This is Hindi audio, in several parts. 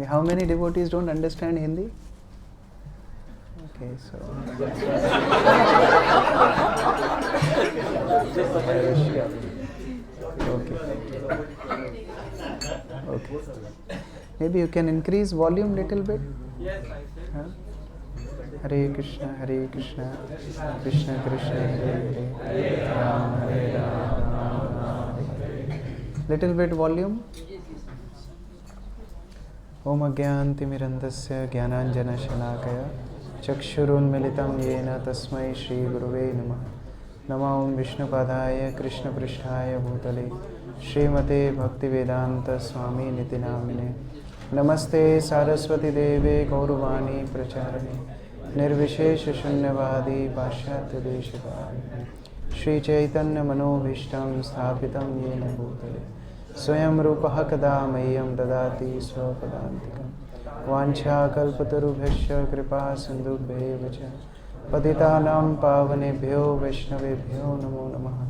How many devotees don't understand Hindi? Okay, so okay. Maybe you can increase volume little bit. Yes, I said. Huh? Hare Krishna, Krishna Krishna, Hare Hare, Rama Hare Rama, Rama Hare Hare. Little bit volume. Om Agyantimirandasya Jnananjana-Shalakaya Chakshurunmilitam Yena Tasmai Shri Guruve Namah. Namah Om Vishnupadaya Krishna Pristhaya Bhutale Srimate Bhaktivedanta Swami Niti Namine. Namaste Saraswati Deve Gauruvani Pracharane Nirvishesha Shunyavadi Pashyatya Deshikare Shri Chaitanya Manobhishtam Sthapitam Yena Bhutale Swayam Rupaha Kada Mayam Dadati Swapadantikam Vancha Kalpatarubhyasya Kripa Sindhubhyo Vacha Patitanam Pavanebhyo Vaishnavebhyo Namo Namaha.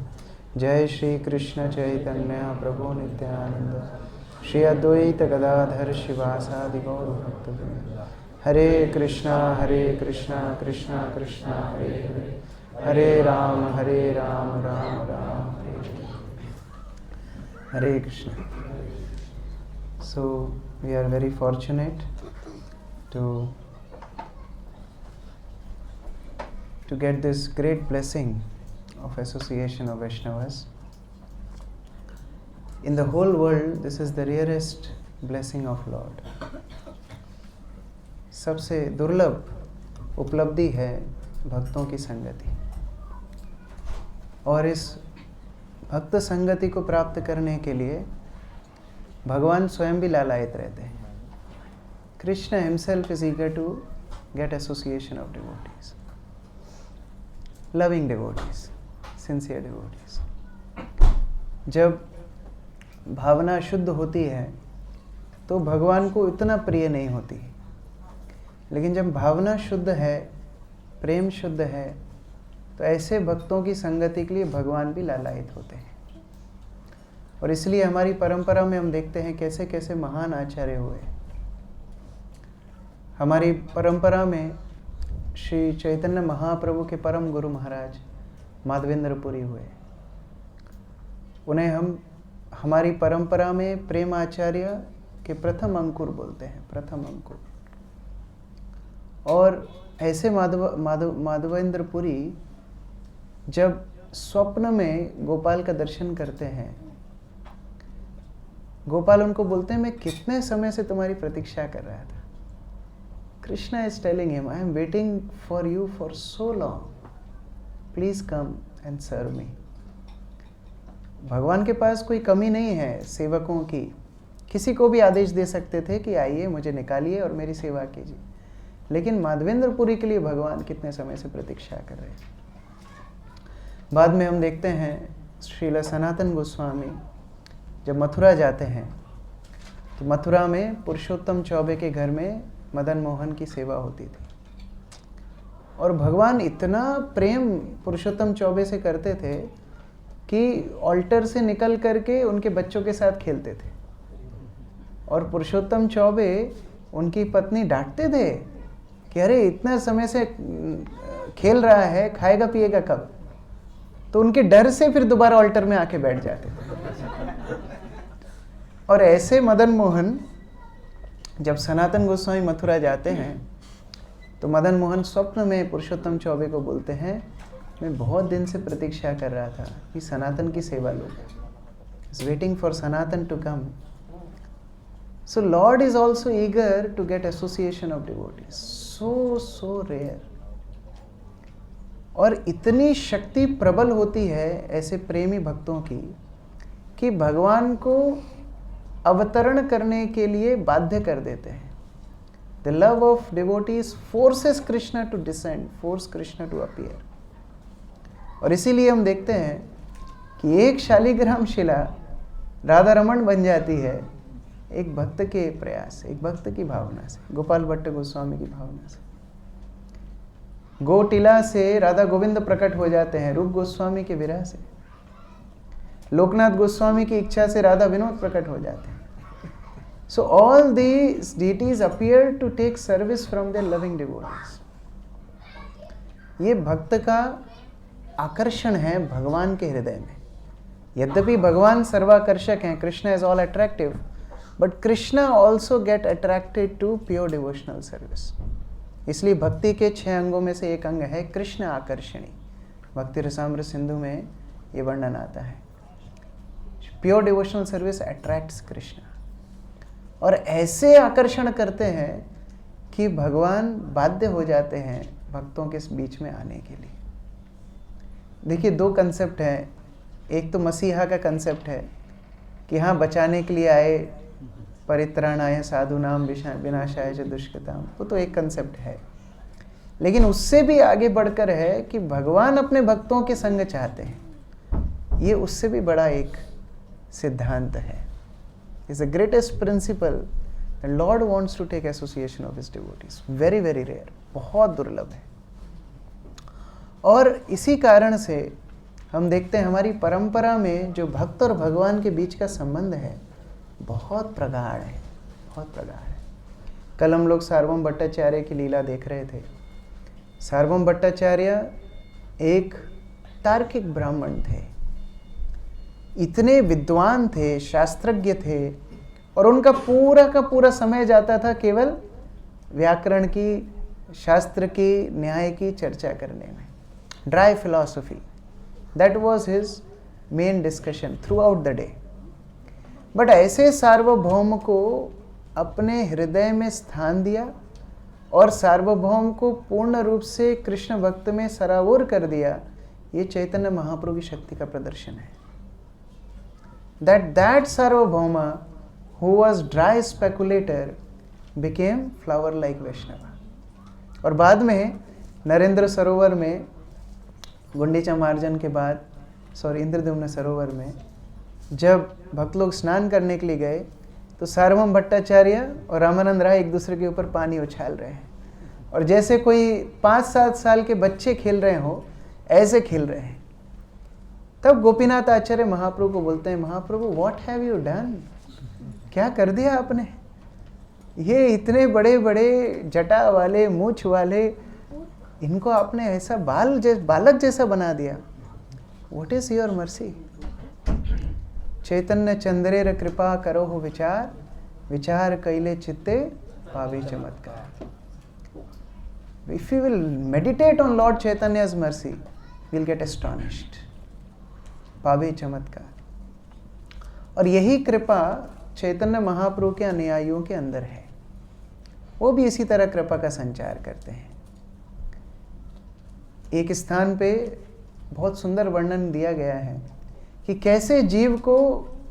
Jai Shri Krishna Chaitanya Prabhu Nityananda Shri Advaita Gadadhar Shivasadi Gaur Bhaktavrinda. Hare Krishna Krishna Krishna Hare Hare Hare Rama Rama Rama Hare Krishna. So we are very fortunate to get this great blessing of association of Vaishnavas. In the whole world, this is the rarest blessing of Lord. सबसे दुर्लभ उपलब्धि है भक्तों की संगति, और इस भक्त संगति को प्राप्त करने के लिए भगवान स्वयं भी लालायित रहते हैं. Krishna himself is eager to get association of devotees, loving devotees, sincere devotees. जब भावना शुद्ध होती है तो भगवान को इतना प्रिय नहीं होती, लेकिन जब भावना शुद्ध है, प्रेम शुद्ध है, तो ऐसे भक्तों की संगति के लिए भगवान भी लालायित होते हैं. और इसलिए हमारी परंपरा में हम देखते हैं कैसे कैसे महान आचार्य हुए. हमारी परंपरा में श्री चैतन्य महाप्रभु के परम गुरु महाराज माधवेंद्रपुरी हुए. उन्हें हम हमारी परंपरा में प्रेम आचार्य के प्रथम अंकुर बोलते हैं, प्रथम अंकुर. और ऐसे माधवेंद्रपुरी जब स्वप्न में गोपाल का दर्शन करते हैं, गोपाल उनको बोलते हैं, मैं कितने समय से तुम्हारी प्रतीक्षा कर रहा था. Krishna is telling him, I am waiting for you for so long, please come and serve me. भगवान के पास कोई कमी नहीं है सेवकों की. किसी को भी आदेश दे सकते थे कि आइए मुझे निकालिए और मेरी सेवा कीजिए, लेकिन माधवेंद्रपुरी के लिए भगवान कितने समय से प्रतीक्षा कर रहे हैं. बाद में हम देखते हैं श्रील सनातन गोस्वामी जब मथुरा जाते हैं तो मथुरा में पुरुषोत्तम चौबे के घर में मदन मोहन की सेवा होती थी. और भगवान इतना प्रेम पुरुषोत्तम चौबे से करते थे कि ऑल्टर से निकल करके उनके बच्चों के साथ खेलते थे. और पुरुषोत्तम चौबे उनकी पत्नी डांटते थे कि अरे इतना समय से खेल रहा है, खाएगा पिएगा कब. तो उनके डर से फिर दोबारा ऑल्टर में आके बैठ जाते थे. और ऐसे मदन मोहन जब सनातन गोस्वामी मथुरा जाते हैं तो मदन मोहन स्वप्न में पुरुषोत्तम चौबे को बोलते हैं, मैं बहुत दिन से प्रतीक्षा कर रहा था कि सनातन की सेवा लो. Is waiting for Sanatan to come. So lord is also eager to get association of devotees. So rare. और इतनी शक्ति प्रबल होती है ऐसे प्रेमी भक्तों की कि भगवान को अवतरण करने के लिए बाध्य कर देते हैं. The love of devotees forces Krishna to descend, force Krishna to appear. और इसीलिए हम देखते हैं कि एक शालिग्राम शिला राधा रमण बन जाती है एक भक्त के प्रयास से, एक भक्त की भावना से, गोपाल भट्ट गोस्वामी की भावना से. गोटिला से राधा गोविंद प्रकट हो जाते हैं रूप गोस्वामी के विरह से. लोकनाथ गोस्वामी की इच्छा से राधा विनोद प्रकट हो जाते हैं. So all these deities appear to take service from their loving devotees. ये भक्त का आकर्षण है भगवान के हृदय में. यद्यपि भगवान सर्वाकर्षक हैं, Krishna is all attractive, but Krishna also get attracted to pure devotional service. इसलिए भक्ति के 6 अंगों में से एक अंग है कृष्ण आकर्षणी. भक्ति रसामृत सिंधु में ये वर्णन आता है. Pure devotional service attracts Krishna, और ऐसे आकर्षण करते हैं कि भगवान बाध्य हो जाते हैं भक्तों के बीच में आने के लिए. देखिए 2 कंसेप्ट हैं. एक तो मसीहा का कंसेप्ट है कि हाँ बचाने के लिए आए, परित्राणाय साधुनाम विनाशाय च दुष्कृताम, वो तो एक कंसेप्ट है. लेकिन उससे भी आगे बढ़कर है कि भगवान अपने भक्तों के संग चाहते हैं. ये उससे भी बड़ा एक सिद्धांत है. Is the greatest principle. Lord wants to take association of his devotees. Very very rare, बहुत दुर्लभ है. और इसी कारण से हम देखते हैं हमारी परंपरा में जो भक्त और भगवान के बीच का संबंध है बहुत प्रगाढ़ है, बहुत प्रगाढ़ है. कल हम लोग सार्वभौम भट्टाचार्य की लीला देख रहे थे. सार्वभौम भट्टाचार्य एक तार्किक ब्राह्मण थे, इतने विद्वान थे, शास्त्रज्ञ थे, और उनका पूरा का पूरा समय जाता था केवल व्याकरण की, शास्त्र की, न्याय की चर्चा करने में. Dry philosophy, that was his main discussion through out the day. But ऐसे सार्वभौम को अपने हृदय में स्थान दिया और सार्वभौम को पूर्ण रूप से कृष्ण भक्त में सराबोर कर दिया. ये चैतन्य महाप्रभु की शक्ति का प्रदर्शन है. that Sarvabhauma who was dry speculator became flower like Vaishnava. और बाद में नरेंद्र सरोवर में, गुंडीचा मार्जन के बाद, इंद्रद्युम्न सरोवर में जब भक्त लोग स्नान करने के लिए गए तो सार्वभौम भट्टाचार्य और रामानंद राय एक दूसरे के ऊपर पानी उछाल रहे हैं, और जैसे कोई 5-7 साल के बच्चे खेल रहे हो ऐसे खेल रहे हैं. तब गोपीनाथ आचार्य महाप्रभु को बोलते हैं, महाप्रभु व्हाट हैव यू डन, क्या कर दिया आपने? ये इतने बड़े बड़े जटा वाले, मूछ वाले, इनको आपने ऐसा बालक जैसा बना दिया. What is your mercy? Chaitanya चंद्रेर कृपा करो हो विचार, विचार कैले चित्ते पावे चमत्कार. If you will meditate on Lord Chaitanya's mercy, you will get astonished. पावे चमत्कार. और यही कृपा चैतन्य महाप्रभु के अनुयायियों के अंदर है. वो भी इसी तरह कृपा का संचार करते हैं. एक स्थान पे बहुत सुंदर वर्णन दिया गया है कि कैसे जीव को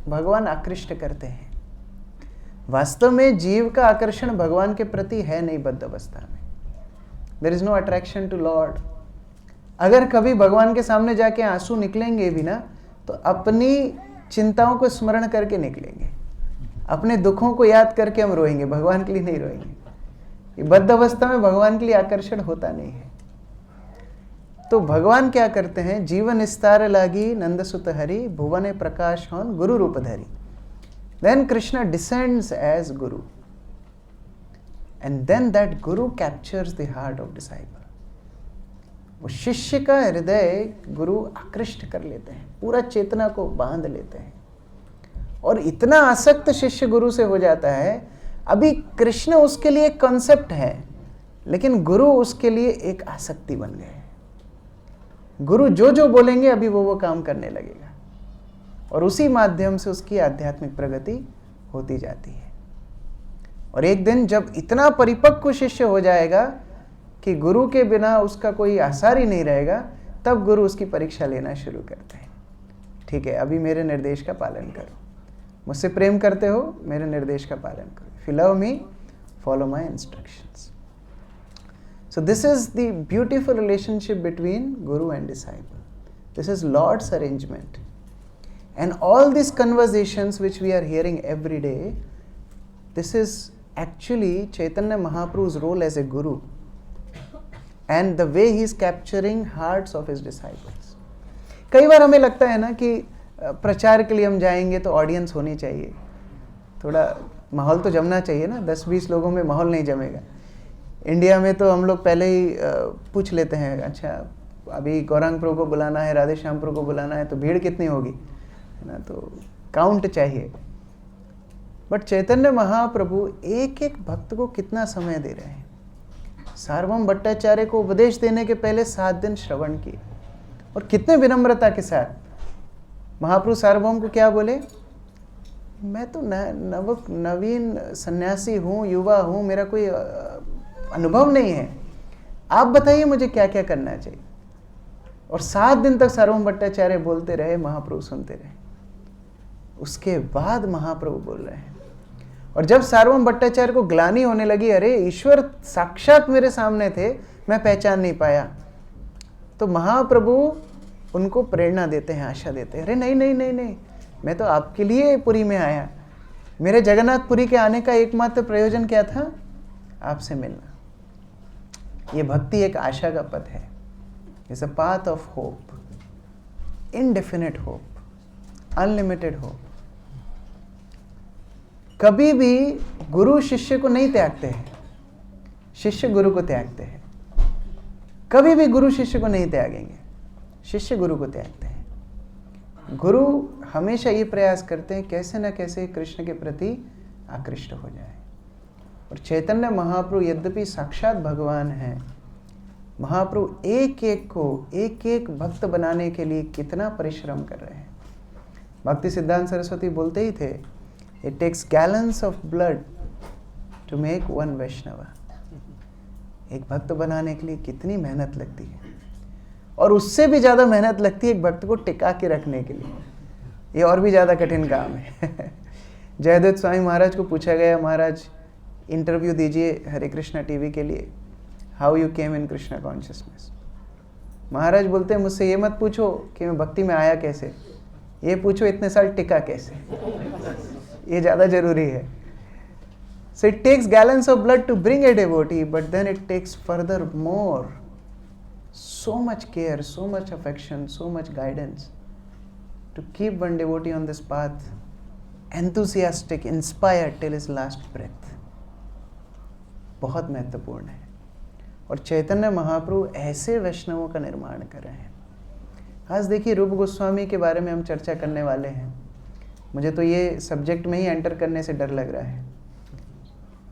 भगवान आकृष्ट करते हैं. वास्तव में जीव का आकर्षण भगवान के प्रति है नहीं बद्ध अवस्था में. There is no attraction to lord. अगर कभी भगवान के सामने जाके आंसू निकलेंगे भी ना, तो अपनी चिंताओं को स्मरण करके निकलेंगे. अपने दुखों को याद करके हम रोएंगे, भगवान के लिए नहीं रोएंगे. ये बद्ध अवस्था में भगवान के लिए आकर्षण होता नहीं है. तो भगवान क्या करते हैं? जीवन विस्तार लागी नंद सुत हरि, भुवने प्रकाश होन गुरु रूप धरी. Then Krishna descends as Guru, and then that Guru captures the heart of disciple. वो शिष्य का हृदय गुरु आकृष्ट कर लेते हैं, पूरा चेतना को बांध लेते हैं, और इतना आसक्त शिष्य गुरु से हो जाता है. अभी कृष्ण उसके लिए एक कॉन्सेप्ट है, लेकिन गुरु उसके लिए एक आसक्ति बन गए. गुरु जो जो बोलेंगे अभी वो काम करने लगेगा, और उसी माध्यम से उसकी आध्यात्मिक प्रगति होती जाती है. और एक दिन जब इतना परिपक्व शिष्य हो जाएगा कि गुरु के बिना उसका कोई आसार ही नहीं रहेगा, तब गुरु उसकी परीक्षा लेना शुरू करते हैं. ठीक है, अभी मेरे निर्देश का पालन करो, मुझसे प्रेम करते हो, मेरे निर्देश का पालन करो. If you love me, follow my instructions. So this is the beautiful relationship between Guru and disciple. This is Lord's arrangement. And all these conversations which we are hearing every day, this is actually Chaitanya Mahaprabhu's role as a Guru, and the way he is capturing hearts of his disciples. कई बार हमें लगता है ना कि प्रचार के लिए हम जाएंगे तो ऑडियंस होनी चाहिए, थोड़ा माहौल तो जमना चाहिए ना, 10-20 लोगों में माहौल नहीं जमेगा। इंडिया में तो हम लोग पहले ही पूछ लेते हैं, अच्छा अभी गौरांग प्रभु को बुलाना है, राधे श्याम प्रभु को बुलाना है, तो भीड़ कितनी होगी, है ना, तो काउंट चाहिए। बट चैतन्य महाप्रभु एक एक भक्त को कितना समय दे रहे हैं। सार्वभौम भट्टाचार्य को उपदेश देने के पहले 7 दिन श्रवण किए, और कितने विनम्रता के साथ महाप्रभु सार्वभौम को क्या बोले, मैं तो नवीन सन्यासी हूँ, युवा हूँ, मेरा कोई अनुभव नहीं है, आप बताइए मुझे क्या क्या करना चाहिए। और 7 दिन तक सार्वभौम भट्टाचार्य बोलते रहे, महाप्रभु सुनते रहे। उसके बाद महाप्रभु बोल रहे हैं, और जब सार्वभौम भट्टाचार्य को ग्लानि होने लगी, अरे ईश्वर साक्षात मेरे सामने थे, मैं पहचान नहीं पाया, तो महाप्रभु उनको प्रेरणा देते हैं, आशा देते हैं, अरे नहीं नहीं नहीं नहीं, मैं तो आपके लिए पुरी में आया, मेरे जगन्नाथपुरी के आने का एकमात्र प्रयोजन क्या था, आपसे मिलना। ये भक्ति एक आशा का पथ है, it's a path of hope, indefinite hope, unlimited hope. कभी भी गुरु शिष्य को नहीं त्यागते हैं, शिष्य गुरु को त्यागते हैं। कभी भी गुरु शिष्य को नहीं त्यागेंगे, शिष्य गुरु को त्यागते हैं। गुरु हमेशा ये प्रयास करते हैं कैसे न कैसे कृष्ण के प्रति आकृष्ट हो जाए। और चैतन्य महाप्रभु यद्यपि साक्षात भगवान हैं, महाप्रभु एक एक को एक एक भक्त बनाने के लिए कितना परिश्रम कर रहे हैं। भक्ति सिद्धांत सरस्वती बोलते ही थे, it takes gallons of blood to make one Vaishnava. एक भक्त बनाने के लिए कितनी मेहनत लगती है, और उससे भी ज़्यादा मेहनत लगती है एक भक्त को टिका के रखने के लिए। ये और भी ज़्यादा कठिन काम है। जयदेव स्वामी महाराज को पूछा गया, महाराज इंटरव्यू दीजिए हरे कृष्णा टीवी के लिए, how you came in Krishna consciousness. Maharaj बोलते हैं, मुझसे ये मत पूछो कि मैं भक्ति में आया कैसे, ये पूछो इतने साल टिका कैसे, ये ज़्यादा जरूरी है। So it takes gallons of blood to bring a devotee, but then it takes further more, so much care, so much affection, so much guidance to keep one devotee on this path, enthusiastic, inspired till his last breath. बहुत महत्वपूर्ण है। और चैतन्य महाप्रभु ऐसे वैष्णवों का निर्माण कर रहे हैं। आज देखिए, रूप गोस्वामी के बारे में हम चर्चा करने वाले हैं। मुझे तो ये सब्जेक्ट में ही एंटर करने से डर लग रहा है।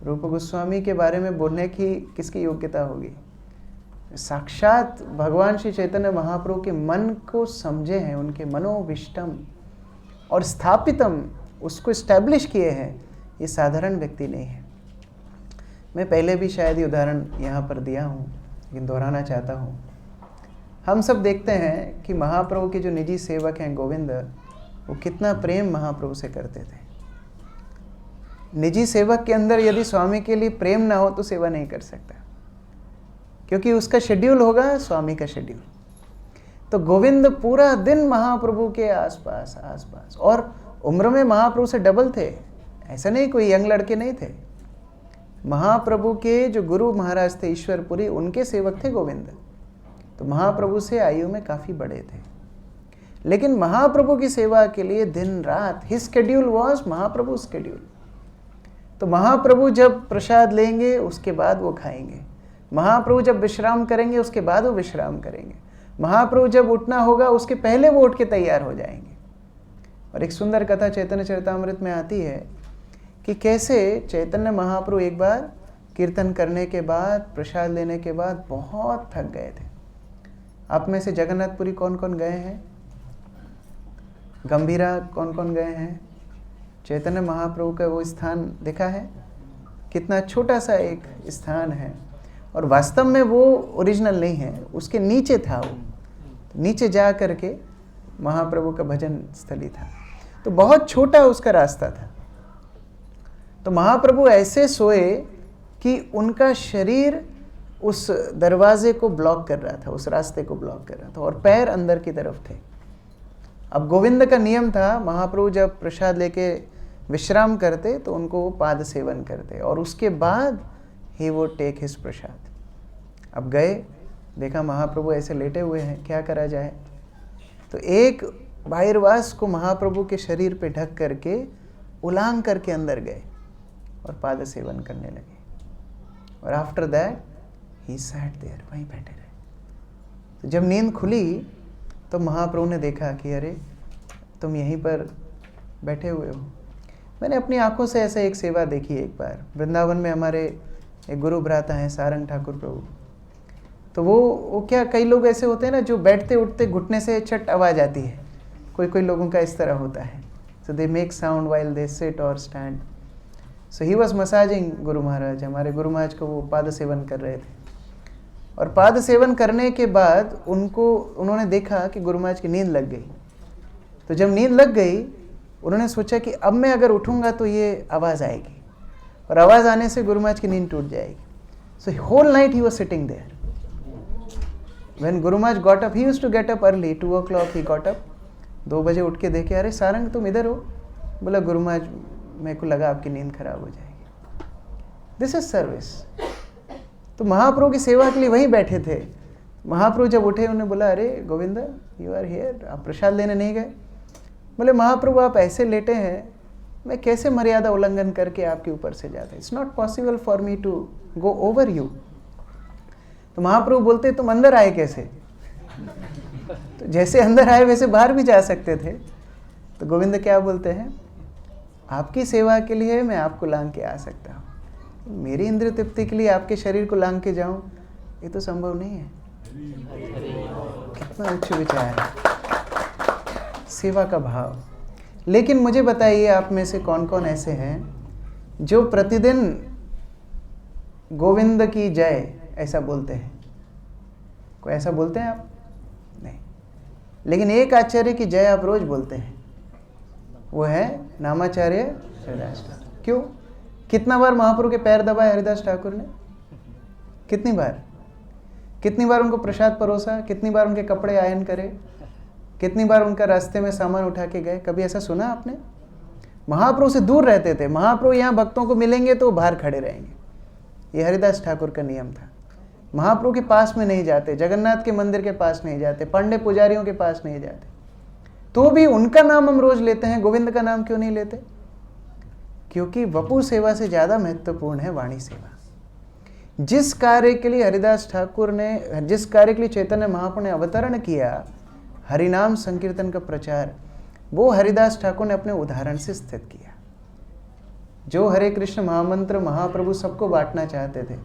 रूप गोस्वामी के बारे में बोलने की किसकी योग्यता होगी? साक्षात भगवान श्री चैतन्य महाप्रभु के मन को समझे हैं, उनके मनोविष्टम और स्थापितम, उसको स्टैब्लिश किए हैं। ये साधारण व्यक्ति नहीं है। मैं पहले भी शायद ये उदाहरण यहाँ पर दिया हूँ, लेकिन दोहराना चाहता हूँ। हम सब देखते हैं कि महाप्रभु के जो निजी सेवक हैं गोविंद, वो कितना प्रेम महाप्रभु से करते थे। निजी सेवक के अंदर यदि स्वामी के लिए प्रेम ना हो तो सेवा नहीं कर सकता, क्योंकि उसका शेड्यूल होगा स्वामी का शेड्यूल। तो गोविंद पूरा दिन महाप्रभु के आसपास, और उम्र में महाप्रभु से डबल थे। ऐसा नहीं कोई यंग लड़के नहीं थे। महाप्रभु के जो गुरु महाराज थे ईश्वरपुरी, उनके सेवक थे गोविंद। तो महाप्रभु से आयु में काफ़ी बड़े थे, लेकिन महाप्रभु की सेवा के लिए दिन रात, his schedule was Mahaprabhu schedule. तो महाप्रभु जब प्रसाद लेंगे उसके बाद वो खाएंगे, महाप्रभु जब विश्राम करेंगे उसके बाद वो विश्राम करेंगे, महाप्रभु जब उठना होगा उसके पहले वो उठ के तैयार हो जाएंगे। और एक सुंदर कथा चैतन्य चरितामृत में आती है कि कैसे चैतन्य महाप्रभु एक बार कीर्तन करने के बाद, प्रसाद लेने के बाद बहुत थक गए थे। आप में से जगन्नाथपुरी कौन कौन गए हैं? गंभीरा कौन कौन गए हैं? चैतन्य महाप्रभु का वो स्थान देखा है? कितना छोटा सा एक स्थान है, और वास्तव में वो ओरिजिनल नहीं है, उसके नीचे था। वो नीचे जा करके महाप्रभु का भजन स्थली था। तो बहुत छोटा उसका रास्ता था। तो महाप्रभु ऐसे सोए कि उनका शरीर उस दरवाजे को ब्लॉक कर रहा था, उस रास्ते को ब्लॉक कर रहा था, और पैर अंदर की तरफ थे। अब गोविंद का नियम था, महाप्रभु जब प्रसाद लेके विश्राम करते तो उनको वो पाद सेवन करते, और उसके बाद ही वो टेक हिज प्रसाद। अब गए, देखा महाप्रभु ऐसे लेटे हुए हैं, क्या करा जाए? तो एक बाहिरवास को महाप्रभु के शरीर पे ढक करके उलांग करके अंदर गए, और पाद सेवन करने लगे। और after that he sat there, वहीं बैठे रहे। तो जब नींद खुली तो महाप्रभु ने देखा कि अरे तुम यहीं पर बैठे हुए हो। मैंने अपनी आंखों से ऐसे एक सेवा देखी एक बार। वृंदावन में हमारे एक गुरु भ्राता हैं सारंग ठाकुर प्रभु। तो वो क्या, कई लोग ऐसे होते हैं ना जो बैठते उठते घुटने से छट आवाज़ आती है, कोई लोगों का इस तरह होता है। So they make sound while they sit और stand. So he was massaging Guru Maharaj. हमारे गुरु महाराज को वो पाद सेवन कर रहे थे। और पाद सेवन करने के बाद उन्होंने देखा कि गुरु महाराज की नींद लग गई। तो जब नींद लग गई उन्होंने सोचा कि अब मैं अगर उठूंगा तो ये आवाज़ आएगी, और आवाज़ आने से गुरु महाराज की नींद टूट जाएगी। So whole night he was sitting there. When Guru Maharaj got up, he used to get up early, 2 o'clock he got up. 2 बजे उठ के देखे, अरे सारंग तुम इधर हो? बोला गुरु महाराज मेरे को लगा आपकी नींद खराब हो जाएगी। This is service. तो महाप्रभु की सेवा के लिए वहीं बैठे थे। महाप्रभु जब उठे उन्होंने बोला, अरे गोविंदा यू आर हियर, आप प्रसाद लेने नहीं गए? बोले महाप्रभु आप ऐसे लेटे हैं, मैं कैसे मर्यादा उल्लंघन करके आपके ऊपर से जाता? It's not possible for me to go over you. तो महाप्रभु बोलते तुम अंदर आए कैसे? तो जैसे अंदर आए वैसे बाहर भी जा सकते थे। तो गोविंद क्या बोलते हैं, आपकी सेवा के लिए मैं आपको लांग के आ सकता हूँ, मेरी इंद्रिय तृप्ति के लिए आपके शरीर को लांग के जाऊं, ये तो संभव नहीं है। कितना उच्च विचार है, सेवा का भाव। लेकिन मुझे बताइए आप में से कौन कौन ऐसे हैं जो प्रतिदिन गोविंद की जय ऐसा बोलते हैं? कोई ऐसा बोलते हैं आप? नहीं। लेकिन एक आचार्य की जय आप रोज बोलते हैं, वो है नामाचार्य हरिदास ठाकुर। क्यों? कितना बार महाप्रभु के पैर दबाए हरिदास ठाकुर ने? कितनी बार? कितनी बार उनको प्रसाद परोसा? कितनी बार उनके कपड़े आयन करे? कितनी बार उनका रास्ते में सामान उठा के गए? कभी ऐसा सुना आपने? महाप्रभु से दूर रहते थे। महाप्रभु यहाँ भक्तों को मिलेंगे तो बाहर खड़े रहेंगे। ये हरिदास ठाकुर का नियम था। महाप्रभु के पास में नहीं जाते, जगन्नाथ के मंदिर के पास नहीं जाते, पांडे पुजारियों के पास नहीं जाते। तो भी उनका नाम हम रोज लेते हैं, गोविंद का नाम क्यों नहीं लेते? क्योंकि वपु सेवा से ज्यादा महत्वपूर्ण है वाणी सेवा। जिस कार्य के लिए हरिदास ठाकुर ने, जिस कार्य के लिए चैतन्य महाप्रभु ने अवतरण किया, हरिनाम संकीर्तन का प्रचार, वो हरिदास ठाकुर ने अपने उदाहरण से स्थित किया। जो हरे कृष्ण महामंत्र महाप्रभु सबको बांटना चाहते थे,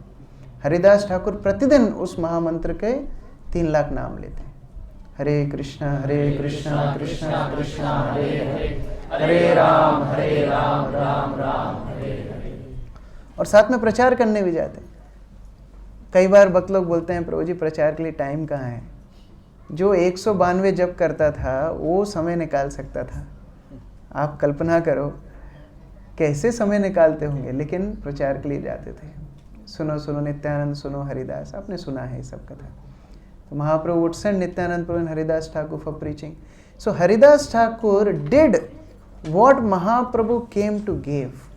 हरिदास ठाकुर प्रतिदिन उस महामंत्र के 3 लाख नाम लेते। हरे कृष्ण कृष्ण कृष्ण हरे हरे, हरे राम राम राम हरे हरे। और साथ में प्रचार करने भी जाते। कई बार भक्त लोग बोलते हैं प्रभु जी प्रचार के लिए टाइम कहाँ है? जो 192 जप करता था वो समय निकाल सकता था। आप कल्पना करो कैसे समय निकालते होंगे, लेकिन प्रचार के लिए जाते थे। सुनो सुनो नित्यानंद, सुनो हरिदास, आपने सुना है सब कथा। तो महाप्रभु would send Nityanand Prabhu and Haridas Thakur for preaching. So Haridas Thakur did what Mahaprabhu came to give.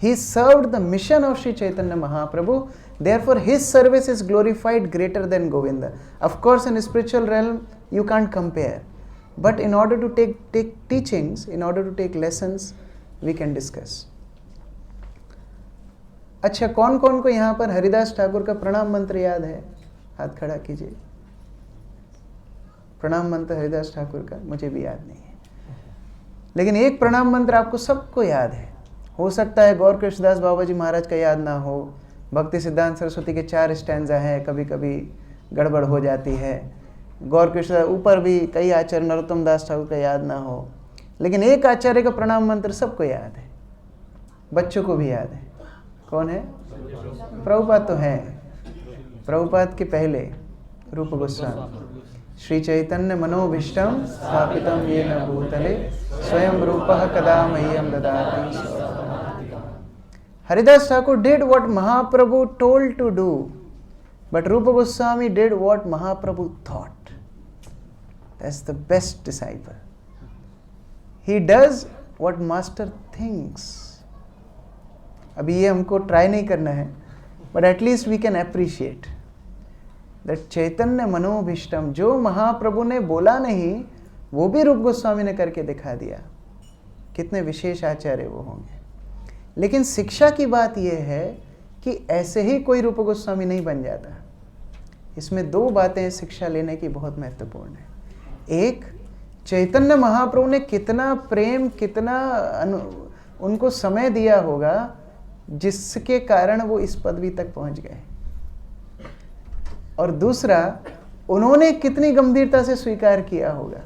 He served the mission of Sri Chaitanya Mahaprabhu. Therefore, his service is glorified greater than Govinda. Of course, in spiritual realm, you can't compare. But in order to take teachings, in order to take lessons, we can discuss. अच्छा, कौन कौन को यहाँ पर हरिदास ठाकुर का प्रणाम मंत्र याद है? हाथ खड़ा कीजिए। प्रणाम मंत्र हरिदास ठाकुर का मुझे भी याद नहीं है, लेकिन एक प्रणाम मंत्र आपको सबको याद है। हो सकता है गौर कृष्णदास बाबा जी महाराज का याद ना हो, भक्ति सिद्धांत सरस्वती के 4 स्टैंजा हैं, कभी कभी गड़बड़ हो जाती है। गौर कृष्ण ऊपर भी कई आचार्य नरोत्तम दास ठाकुर का याद ना हो, लेकिन एक आचार्य का प्रणाम मंत्र सबको याद है, बच्चों को भी याद है। कौन है? प्रभुपाद तो है। प्रभुपाद के पहले रूप गोस्वामी, श्री चैतन्य मनोभीष्टम स्थापितम येन भूतले स्वयं रूपः कदा मह्यं ददाति। Haridas Thakur did what Mahaprabhu told to do, but Rupa Goswami did what Mahaprabhu thought. That's the best disciple. He does what Master thinks. अभी ये हमको ट्राई नहीं करना है, but at least we can appreciate that चैतन्य मनोभीष्टम, जो महाप्रभु ने बोला नहीं वो भी रूप गोस्वामी ने करके दिखा दिया। कितने विशेष आचार्य वो होंगे। लेकिन शिक्षा की बात यह है कि ऐसे ही कोई रूप गोस्वामी नहीं बन जाता। इसमें दो बातें शिक्षा लेने की बहुत महत्वपूर्ण है। एक, चैतन्य महाप्रभु ने कितना प्रेम, कितना उनको समय दिया होगा जिसके कारण वो इस पदवी तक पहुंच गए। और दूसरा, उन्होंने कितनी गंभीरता से स्वीकार किया होगा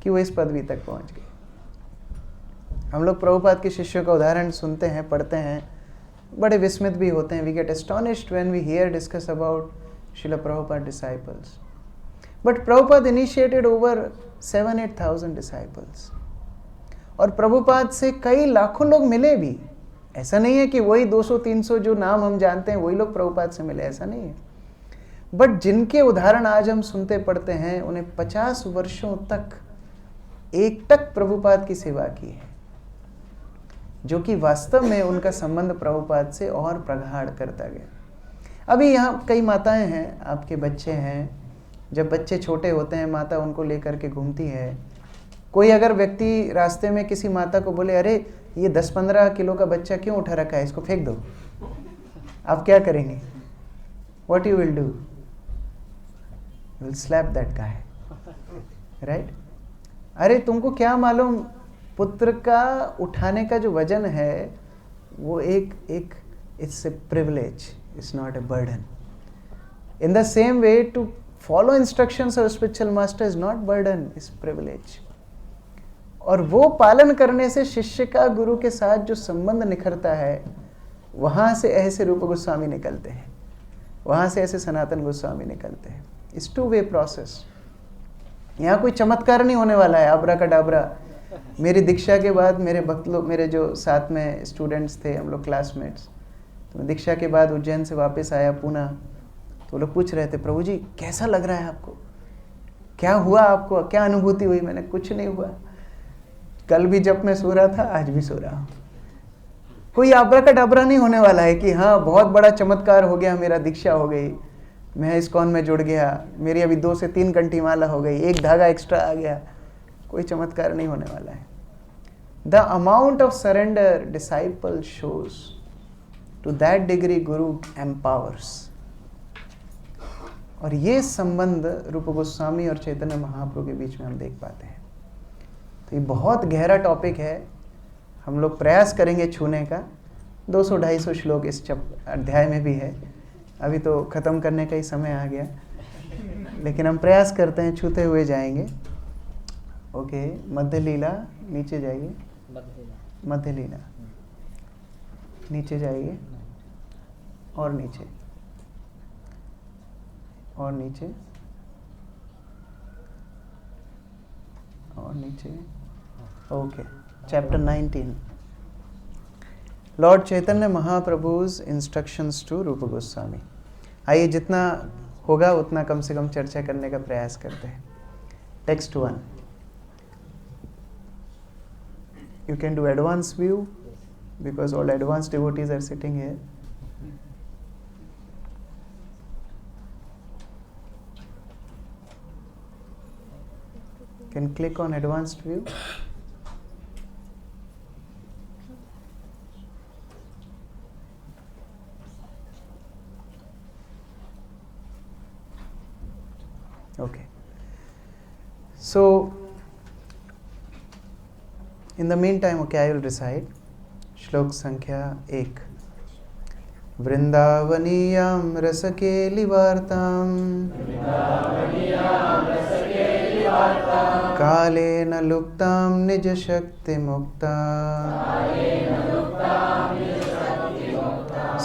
कि वो इस पदवी तक पहुंच गए। हम लोग प्रभुपाद के शिष्यों का उदाहरण सुनते हैं, पढ़ते हैं, बड़े विस्मित भी होते हैं। We get astonished when we hear discuss about Srila Prabhupada disciples. But Prabhupada initiated over 7,000-8,000 disciples. और प्रभुपाद से कई लाखों लोग मिले भी। ऐसा नहीं है कि वही 200-300 जो नाम हम जानते हैं वही लोग प्रभुपाद से मिले, ऐसा नहीं है। बट जिनके उदाहरण आज हम सुनते पढ़ते हैं, उन्हें 50 वर्षों तक एकटक प्रभुपाद की सेवा की है, जो कि वास्तव में उनका संबंध प्रभुपाद से और प्रगाढ़ करता गया। अभी यहाँ कई माताएं हैं, आपके बच्चे हैं, जब बच्चे छोटे होते हैं माता उनको लेकर के घूमती है। कोई अगर व्यक्ति रास्ते में किसी माता को बोले, अरे ये 10-15 किलो का बच्चा क्यों उठा रखा है, इसको फेंक दो, आप क्या करेंगे? What you will do? You will slap that guy, right? अरे तुमको क्या मालूम, पुत्र का उठाने का जो वजन है वो एक it's a privilege, it's not a burden. In the same way, to follow instructions of spiritual master is not burden, it's privilege. और वो पालन करने से शिष्य का गुरु के साथ जो संबंध निखरता है, वहाँ से ऐसे रूप गोस्वामी निकलते हैं, वहाँ से ऐसे सनातन गोस्वामी निकलते हैं। It's two way process. यहाँ कोई चमत्कार नहीं होने वाला है, आबरा का डाबरा। मेरी दीक्षा के बाद मेरे भक्त लोग, मेरे जो साथ में स्टूडेंट्स थे, हम लोग क्लासमेट्स, तो मैं दीक्षा के बाद उज्जैन से वापस आया पूना, तो लोग पूछ रहे थे, प्रभु जी कैसा लग रहा है आपको, क्या हुआ आपको, क्या अनुभूति हुई? मैंने कुछ नहीं हुआ, कल भी जब मैं सो रहा था आज भी सो रहा हूँ। कोई आबरा का डाबरा नहीं होने वाला है कि हाँ बहुत बड़ा चमत्कार हो गया, मेरा दीक्षा हो गई, मैं इस्कॉन में जुड़ गया, मेरी अभी 2 से 3 कंठी माला हो गई, 1 धागा एक्स्ट्रा आ गया। कोई चमत्कार नहीं होने वाला है। The amount of surrender disciple shows, to that degree guru empowers. और ये संबंध रूप गोस्वामी और चैतन्य महाप्रभु के बीच में हम देख पाते हैं। तो ये बहुत गहरा टॉपिक है, हम लोग प्रयास करेंगे छूने का। 200-250 श्लोक इस अध्याय में भी है, अभी तो ख़त्म करने का ही समय आ गया, लेकिन हम प्रयास करते हैं, छूते हुए जाएंगे। ओके, मध्य लीला, नीचे जाइए, मध्य लीला नीचे जाइए, और नीचे, और नीचे, और नीचे। Okay, chapter 19, lord Chaitanya Mahaprabhu's instructions to Rupa Goswami. आइए जितना होगा उतना कम से कम चर्चा करने का प्रयास करते हैं। Text 1, you can do advanced view because all advanced devotees are sitting here. Can click on advanced view. Okay. So in the meantime, okay, I will recite श्लोक संख्या 1। वृंदावनीयां रसकेलिवार्तां कालेन लुप्तां निजशक्तिमुक्ता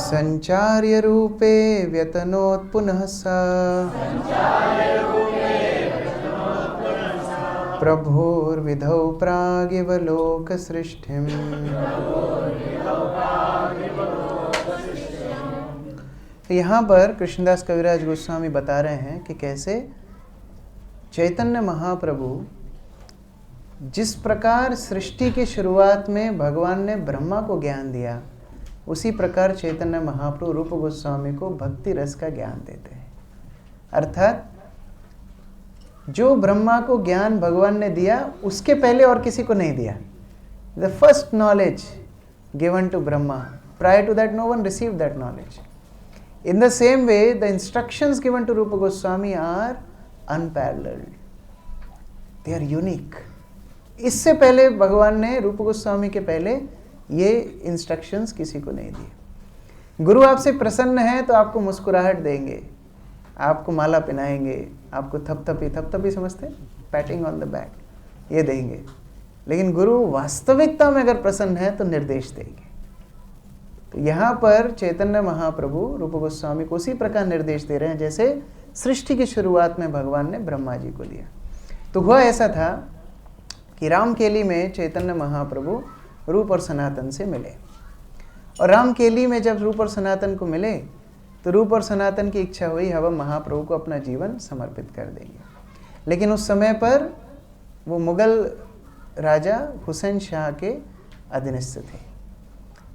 संचार्य रूपे व्यतनोत् पुनः सा प्रभुर्विधौ प्रागिव लोकसृष्टिम्। यहाँ पर कृष्णदास कविराज गोस्वामी बता रहे हैं कि कैसे चैतन्य महाप्रभु, जिस प्रकार सृष्टि की शुरुआत में भगवान ने ब्रह्मा को ज्ञान दिया, उसी प्रकार चैतन्य महाप्रभु रूप गोस्वामी को भक्ति रस का ज्ञान देते हैं। अर्थात जो ब्रह्मा को ज्ञान भगवान ने दिया उसके पहले और किसी को नहीं दिया। The first knowledge given to Brahma. Prior to that, no one received that knowledge. In the same way, the instructions given to Rupa Goswami are unparalleled. They are unique. इससे पहले भगवान ने रूप गोस्वामी के पहले ये इंस्ट्रक्शंस किसी को नहीं दिए। गुरु आपसे प्रसन्न है तो आपको मुस्कुराहट देंगे, आपको माला पहनाएंगे, आपको थपथपी समझते हैं, पैटिंग ऑन द बैक, ये देंगे। लेकिन गुरु वास्तविकता में अगर प्रसन्न है तो निर्देश देंगे। तो यहाँ पर चैतन्य महाप्रभु रूप गोस्वामी को उसी प्रकार निर्देश दे रहे हैं जैसे सृष्टि की शुरुआत में भगवान ने ब्रह्मा जी को दिया। तो हुआ ऐसा था कि रामकेली में चैतन्य महाप्रभु रूप और सनातन से मिले, और रामकेली में जब रूप और सनातन को मिले तो रूप और सनातन की इच्छा हुई हम महाप्रभु को अपना जीवन समर्पित कर देंगे। लेकिन उस समय पर वो मुगल राजा हुसैन शाह के अधीनस्थ थे,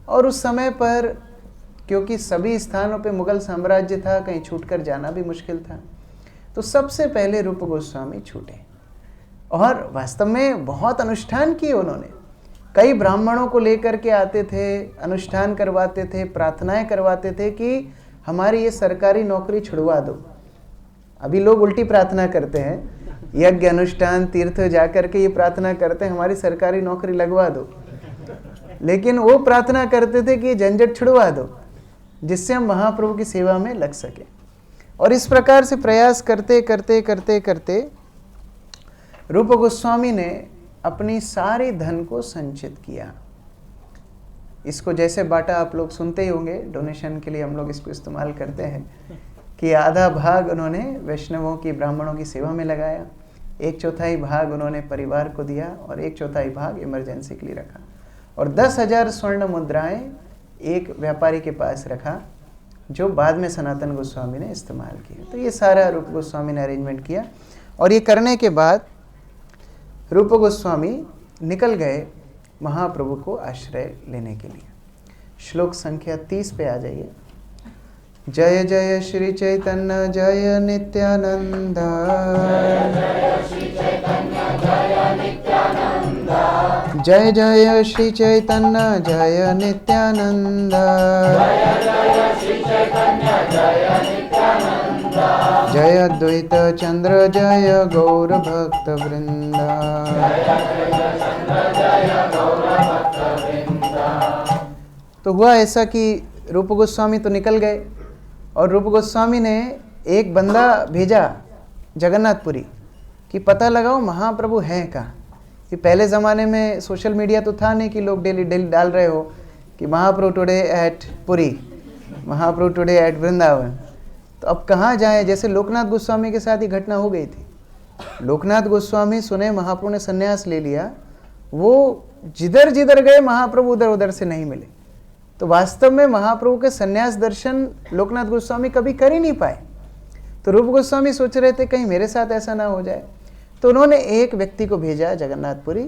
और उस समय पर क्योंकि सभी स्थानों पे मुगल साम्राज्य था, कहीं छूटकर जाना भी मुश्किल था, तो सबसे पहले रूप गोस्वामी छूटे। और वास्तव में बहुत अनुष्ठान किए उन्होंने, कई ब्राह्मणों को लेकर के आते थे, अनुष्ठान करवाते थे, प्रार्थनाएं करवाते थे कि हमारी ये सरकारी नौकरी छुड़वा दो। अभी लोग उल्टी प्रार्थना करते हैं, यज्ञ अनुष्ठान तीर्थ जाकर के ये प्रार्थना करते हैं हमारी सरकारी नौकरी लगवा दो, लेकिन वो प्रार्थना करते थे कि झंझट छुड़वा दो जिससे हम महाप्रभु की सेवा में लग सके। और इस प्रकार से प्रयास करते करते करते करते रूप गोस्वामी ने अपनी सारी धन को संचित किया। इसको जैसे बाटा आप लोग सुनते ही होंगे, डोनेशन के लिए हम लोग इसको इस्तेमाल करते हैं कि आधा भाग उन्होंने वैष्णवों की ब्राह्मणों की सेवा में लगाया, 1/4 भाग उन्होंने परिवार को दिया और 1/4 भाग इमरजेंसी के लिए रखा, और 10,000 स्वर्ण मुद्राएं एक व्यापारी के पास रखा जो बाद में सनातन गोस्वामी ने इस्तेमाल किया। तो ये सारा रूप गोस्वामी ने अरेंजमेंट किया, और ये करने के बाद रूप गोस्वामी निकल गए महाप्रभु को आश्रय लेने के लिए। श्लोक संख्या 30 पे आ जाइए। जय जय श्री चैतन्य जय नित्यानंद, जय जय श्री चैतन्य जय नित्यानंद, जय अद्वैत चंद्र जय गौर भक्त वृंद। तो हुआ ऐसा कि रूप गोस्वामी तो निकल गए, और रूप गोस्वामी ने एक बंदा भेजा जगन्नाथपुरी कि पता लगाओ महाप्रभु हैं कहाँ। कि पहले ज़माने में सोशल मीडिया तो था नहीं कि लोग डेली डाल रहे हो कि Mahaprabhu today at Puri, Mahaprabhu today at Vrindavan. तो अब कहाँ जाएं, जैसे लोकनाथ गोस्वामी के साथ ही घटना हो गई थी। लोकनाथ गोस्वामी सुने महाप्रभु ने संन्यास ले लिया, वो जिधर जिधर गए महाप्रभु उधर उधर से नहीं मिले। तो वास्तव में महाप्रभु के संन्यास दर्शन लोकनाथ गोस्वामी कभी कर ही नहीं पाए। तो रूप गोस्वामी सोच रहे थे कहीं मेरे साथ ऐसा ना हो जाए, तो उन्होंने एक व्यक्ति को भेजा जगन्नाथपुरी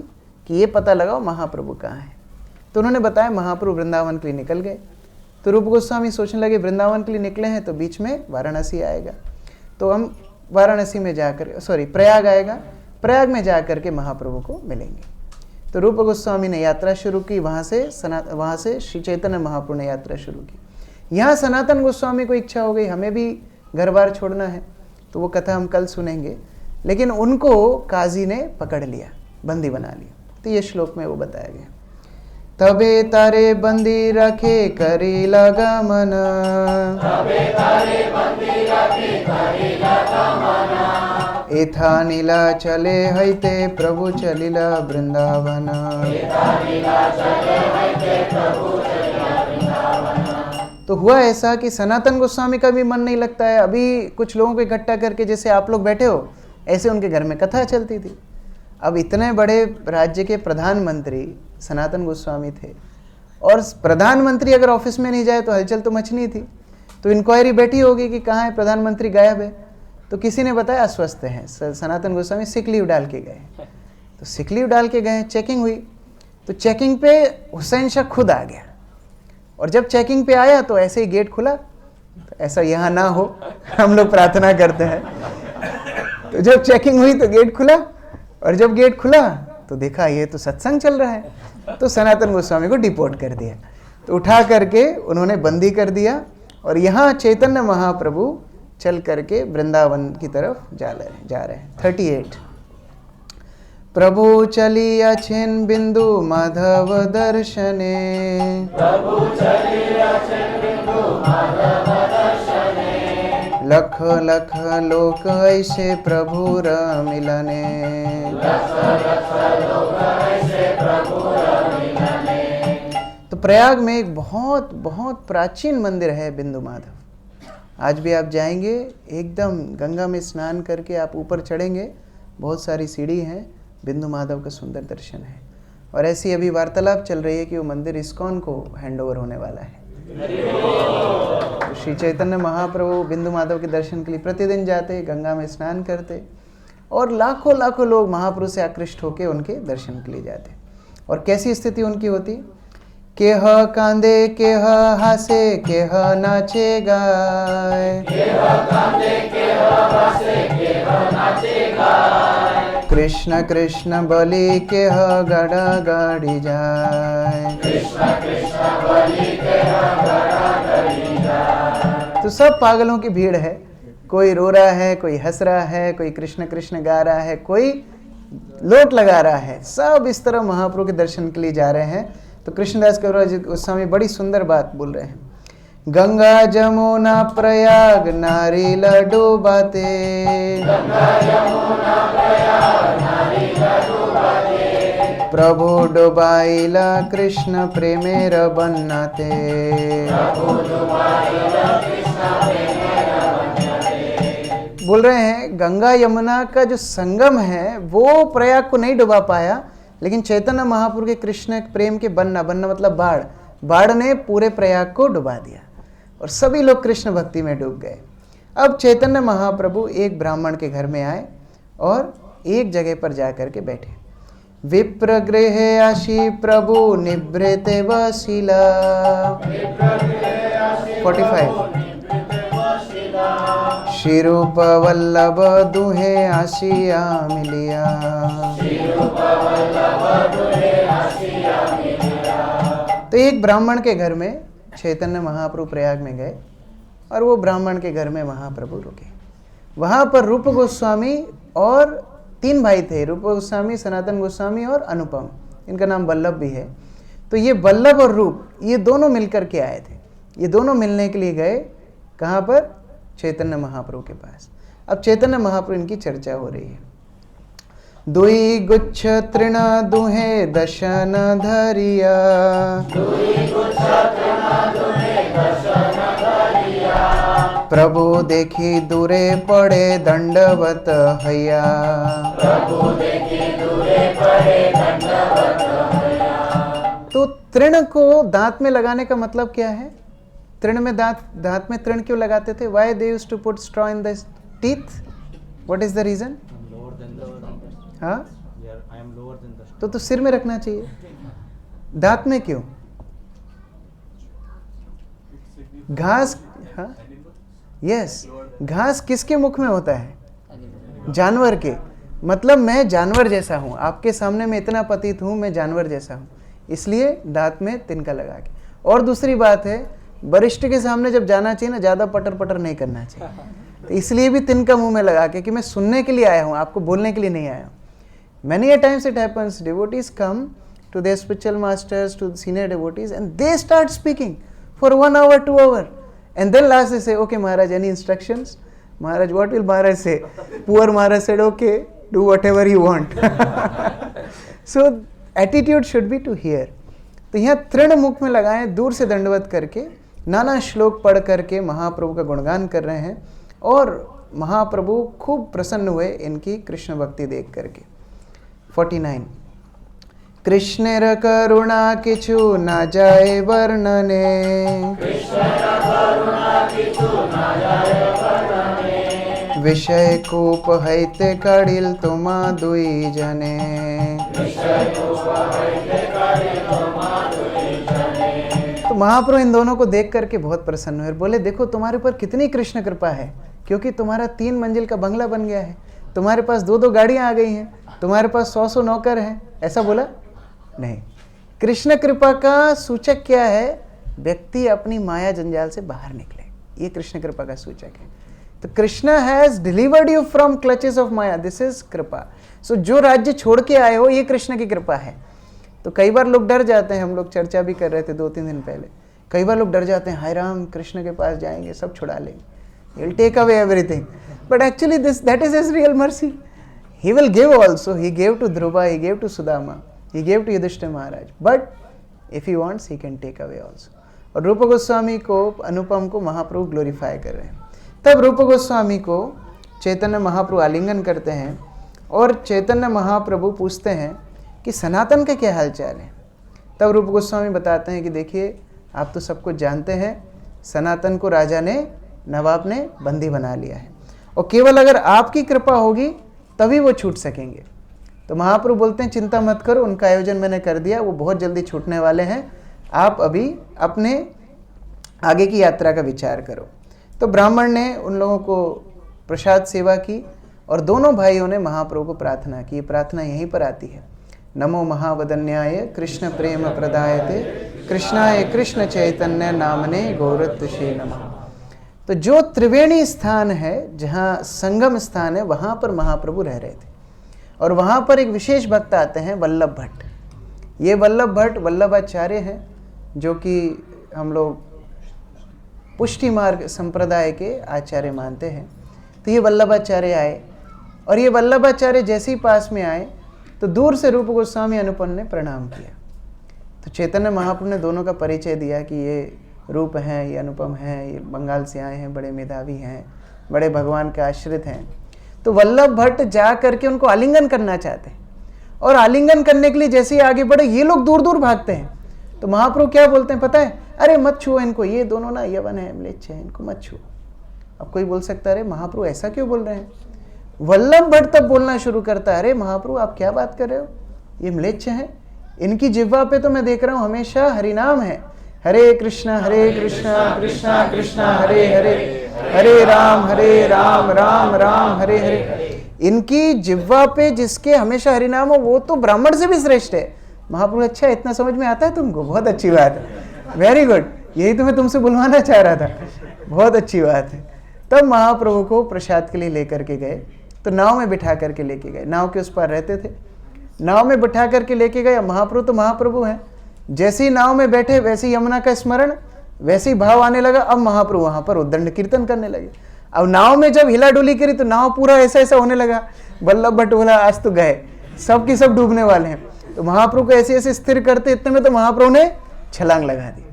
कि ये पता लगाओ महाप्रभु कहाँ है। तो उन्होंने बताया महाप्रभु वृंदावन के लिए निकल गए। तो रूप गोस्वामी सोचने लगे वृंदावन के लिए निकले हैं तो बीच में वाराणसी आएगा, तो हम वाराणसी में जाकर प्रयाग आएगा, प्रयाग में जाकर के महाप्रभु को मिलेंगे। तो रूप गोस्वामी ने यात्रा शुरू की, वहाँ से श्री चैतन्य महाप्रभु ने यात्रा शुरू की। यहाँ सनातन गोस्वामी को इच्छा हो गई हमें भी घर बार छोड़ना है, तो वो कथा हम कल सुनेंगे। लेकिन उनको काजी ने पकड़ लिया, बंदी बना लिया। तो ये श्लोक में वो बताया गया। तबे तारे बंदी रखे करी लगा मन, एथा नीला चले हैते प्रभु चलिला वृंदावन। तो हुआ ऐसा कि सनातन गोस्वामी का भी मन नहीं लगता है। अभी कुछ लोगों को इकट्ठा करके जैसे आप लोग बैठे हो ऐसे उनके घर में कथा चलती थी। अब इतने बड़े राज्य के प्रधानमंत्री सनातन गोस्वामी थे, और प्रधानमंत्री अगर ऑफिस में नहीं जाए तो हलचल तो मचनी थी। तो इंक्वायरी बैठी होगी कि कहाँ है प्रधानमंत्री, गायब है। तो किसी ने बताया अस्वस्थ हैं, सनातन गोस्वामी सिक लीव डाल के गए। तो सिक लीव डाल के गए, चेकिंग हुई, तो चेकिंग पे हुसैन शाह खुद आ गया। और जब चेकिंग पे आया तो ऐसे ही गेट खुला, तो ऐसा यहाँ ना हो हम लोग प्रार्थना करते हैं। तो जब चेकिंग हुई तो गेट खुला, और जब गेट खुला तो देखा ये तो सत्संग चल रहा है। तो सनातन गोस्वामी को डिपोर्ट कर दिया। तो उठा करके उन्होंने बंदी कर दिया और यहाँ चैतन्य महाप्रभु चल करके वृंदावन की तरफ जा रहे हैं। 38 प्रभु चली अछिन बिंदु माधव दर्शने, लख लख लोक ऐसे प्रभुर मिलने। तो प्रयाग में एक बहुत बहुत प्राचीन मंदिर है बिंदु माधव। आज भी आप जाएंगे, एकदम गंगा में स्नान करके आप ऊपर चढ़ेंगे, बहुत सारी सीढ़ी हैं, बिंदु माधव का सुंदर दर्शन है। और ऐसी अभी वार्तालाप चल रही है कि वो मंदिर इस्कॉन को हैंडओवर होने वाला है। तो श्री चैतन्य महाप्रभु बिंदु माधव के दर्शन के लिए प्रतिदिन जाते, गंगा में स्नान करते और लाखों लाखों लोग महाप्रभु से आकृष्ट होकर उनके दर्शन के लिए जाते। और कैसी स्थिति उनकी होती, केह कांदे केह हासे केह नाचे गाए, कृष्ण कृष्ण बलि केह गड़ा गाड़ी जाए। तो सब पागलों की भीड़ है, कोई रो रहा है, कोई हंस रहा है, कोई कृष्ण कृष्ण गा रहा है, कोई लोट लगा रहा है, सब इस तरह महाप्रभु के दर्शन के लिए जा रहे हैं। तो कृष्णदास कविराज गोस्वामी बड़ी सुंदर बात बोल रहे हैं, गंगा जमुना प्रयाग नारी डूबाते, प्रभु डुबाइला कृष्ण प्रेमेर बनाते। बोल रहे हैं गंगा यमुना का जो संगम है वो प्रयाग को नहीं डुबा पाया, लेकिन चैतन्य महाप्रभु के कृष्ण प्रेम के बनना मतलब बाढ़ ने पूरे प्रयाग को डुबा दिया और सभी लोग कृष्ण भक्ति में डूब गए। अब चैतन्य महाप्रभु एक ब्राह्मण के घर में आए और एक जगह पर जाकर के बैठे। विप्र गृहे आशी प्रभु निभृते वशिला। 45 शिरूप वल्लभ दुहे आशिया मिलिया। तो एक ब्राह्मण के घर में चैतन्य महाप्रभु प्रयाग में गए और वो ब्राह्मण के घर में महाप्रभु रुके। वहाँ पर रूप गोस्वामी और 3 भाई थे, रूप गोस्वामी, सनातन गोस्वामी और अनुपम, इनका नाम वल्लभ भी है। तो ये वल्लभ और रूप ये दोनों मिलकर के आए थे। ये दोनों मिलने के लिए गए कहाँ पर, चैतन्य महाप्रभु के पास। अब चैतन्य महाप्रभु इनकी चर्चा हो रही है। दुई गुच्छ तृण दुहे दशन धरिया, प्रभु देखी दूरे पड़े दंडवत हैया। तो तृण को दांत में लगाने का मतलब क्या है? तृण में दांत में तृण क्यों लगाते थे? Why they used to put straw in the teeth? What is the reason? हाँ? तो सिर में रखना चाहिए, दांत में क्यों? घास, हाँ? यस, घास किसके मुख में होता है? जानवर के। मतलब मैं जानवर जैसा हूँ, आपके सामने मैं इतना पतित हूँ, मैं जानवर जैसा हूँ, इसलिए दांत में तिनका लगा के। और दूसरी बात है, वरिष्ठ के सामने जब जाना चाहिए ना, ज़्यादा पटर पटर नहीं करना चाहिए, तो इसलिए भी तिनका मुंह में लगा के कि मैं सुनने के लिए आया हूँ, आपको बोलने के लिए नहीं आया हूँ। Many a times it happens, devotees come to their spiritual masters, to senior devotees, and they start speaking for 1 hour, 2 hours, and then last they say, okay Maharaj, any instructions? Maharaj, what will Maharaj say? Poor Maharaj said, okay, do whatever you want. So attitude should be to hear. तो यहाँ तृण मुख में लगाए, दूर से दंडवत करके नाना श्लोक पढ़ करके महाप्रभु का गुणगान कर रहे हैं और महाप्रभु खूब प्रसन्न हुए इनकी कृष्ण भक्ति देख करके। 49 कृष्णेर करुणा किछु न जाए वर्णने, विषय कूप हैते काढ़िल तुमा दुई जने। तो महाप्रभु इन दोनों को देख करके बहुत प्रसन्न हुए और बोले, देखो तुम्हारे ऊपर कितनी कृष्ण कृपा है, क्योंकि तुम्हारा 3 मंजिल का बंगला बन गया है, तुम्हारे पास 2-2 गाड़ियां आ गई हैं, तुम्हारे पास 100 नौकर हैं। ऐसा बोला नहीं, कृष्ण कृपा का सूचक क्या है? व्यक्ति अपनी माया जंजाल से बाहर निकले, ये कृष्ण कृपा का सूचक है। तो Krishna has delivered you from clutches of Maya, this is कृपा। सो जो राज्य छोड़ के आए हो, ये कृष्ण की कृपा है। तो कई बार लोग डर जाते हैं, हम लोग चर्चा भी कर रहे थे 2-3 दिन पहले, कई बार लोग डर जाते हैं, हाय राम कृष्ण के पास जाएंगे सब छुड़ा लेंगे, he will take away everything, but actually that is his real mercy. He will give also. He gave to Dhruva, he gave to Sudama, he gave to Yudhishthira Maharaj, but if he wants he can take away also. और रूप गोस्वामी को, अनुपम को महाप्रभु ग्लोरीफाई कर रहे हैं। तब रूप गोस्वामी को चैतन्य महाप्रभु आलिंगन करते हैं और चैतन्य महाप्रभु पूछते हैं कि सनातन का क्या हालचाल है। तब रूप गोस्वामी बताते हैं कि देखिए, आप तो सब कुछ जानते हैं, सनातन को राजा ने, नवाब ने बंदी बना लिया है, और केवल अगर आपकी कृपा होगी तभी वो छूट सकेंगे। तो महाप्रभु बोलते हैं चिंता मत करो, उनका आयोजन मैंने कर दिया, वो बहुत जल्दी छूटने वाले हैं, आप अभी अपने आगे की यात्रा का विचार करो। तो ब्राह्मण ने उन लोगों को प्रसाद सेवा की और दोनों भाइयों ने महाप्रभु को प्रार्थना की। प्रार्थना यहीं पर आती है, नमो महावदन्याय कृष्ण प्रेम प्रदायते कृष्णाय कृष्ण चैतन्य नामने गौरत्वशे नमः। तो जो त्रिवेणी स्थान है, जहाँ संगम स्थान है, वहाँ पर महाप्रभु रह रहे थे। और वहाँ पर एक विशेष भक्त आते हैं, वल्लभ भट्ट। ये वल्लभ भट्ट वल्लभाचार्य हैं, जो कि हम लोग पुष्टि मार्ग संप्रदाय के आचार्य मानते हैं। तो ये वल्लभाचार्य आए, और ये वल्लभाचार्य जैसे ही पास में आए तो दूर से रूप गोस्वामी अनुपम ने प्रणाम किया। तो चैतन्य महाप्रभु ने दोनों का परिचय दिया कि ये रूप हैं, ये अनुपम हैं, ये बंगाल से आए हैं, बड़े मेधावी हैं, बड़े भगवान के आश्रित हैं। तो वल्लभ भट्ट जा करके उनको आलिंगन करना चाहते हैं, और आलिंगन करने के लिए जैसे ही आगे बढ़े, ये लोग दूर दूर भागते हैं। तो महाप्रभु क्या बोलते हैं पता है? अरे मत छुओ इनको, ये दोनों ना यवन है, म्लेच्छ है, इनको मत छुओ। अब कोई बोल सकता है अरे महाप्रभु ऐसा क्यों बोल रहे हैं? वल्लभ भट्ट तब बोलना शुरू करता है, अरे महाप्रभु आप क्या बात कर रहे हो, ये म्लेच्छ हैं, इनकी जिह्वा पे तो मैं देख रहा हूँ हमेशा हरिनाम है, हरे कृष्णा कृष्णा कृष्णा हरे हरे, हरे राम राम राम हरे हरे। इनकी जिह्वा पे जिसके हमेशा हरिनाम हो, वो तो ब्राह्मण से भी श्रेष्ठ है। महाप्रभु अच्छा, इतना समझ में आता है तुमको, बहुत अच्छी बात है, वेरी गुड, यही तो मैं तुमसे बुलवाना चाह रहा था, बहुत अच्छी बात है। तब महाप्रभु को प्रसाद के लिए लेकर के गए, तो नाव में बिठा करके लेके गए, नाव के उस पार रहते थे, नाव में बिठा करके लेके गए। महाप्रभु तो महाप्रभु हैं, जैसे ही नाव में बैठे वैसे ही यमुना का स्मरण, वैसे ही भाव आने लगा। अब महाप्रभु वहां पर उद्दंड कीर्तन करने लगे। अब नाव में जब हिला डुली करी तो नाव पूरा ऐसा ऐसा होने लगा। वल्लभ भट्ट बोला आज तो गए, सब की सब डूबने वाले हैं। तो महाप्रभु को ऐसे ऐसे स्थिर करते, इतने में तो महाप्रभु ने छलांग लगा दी।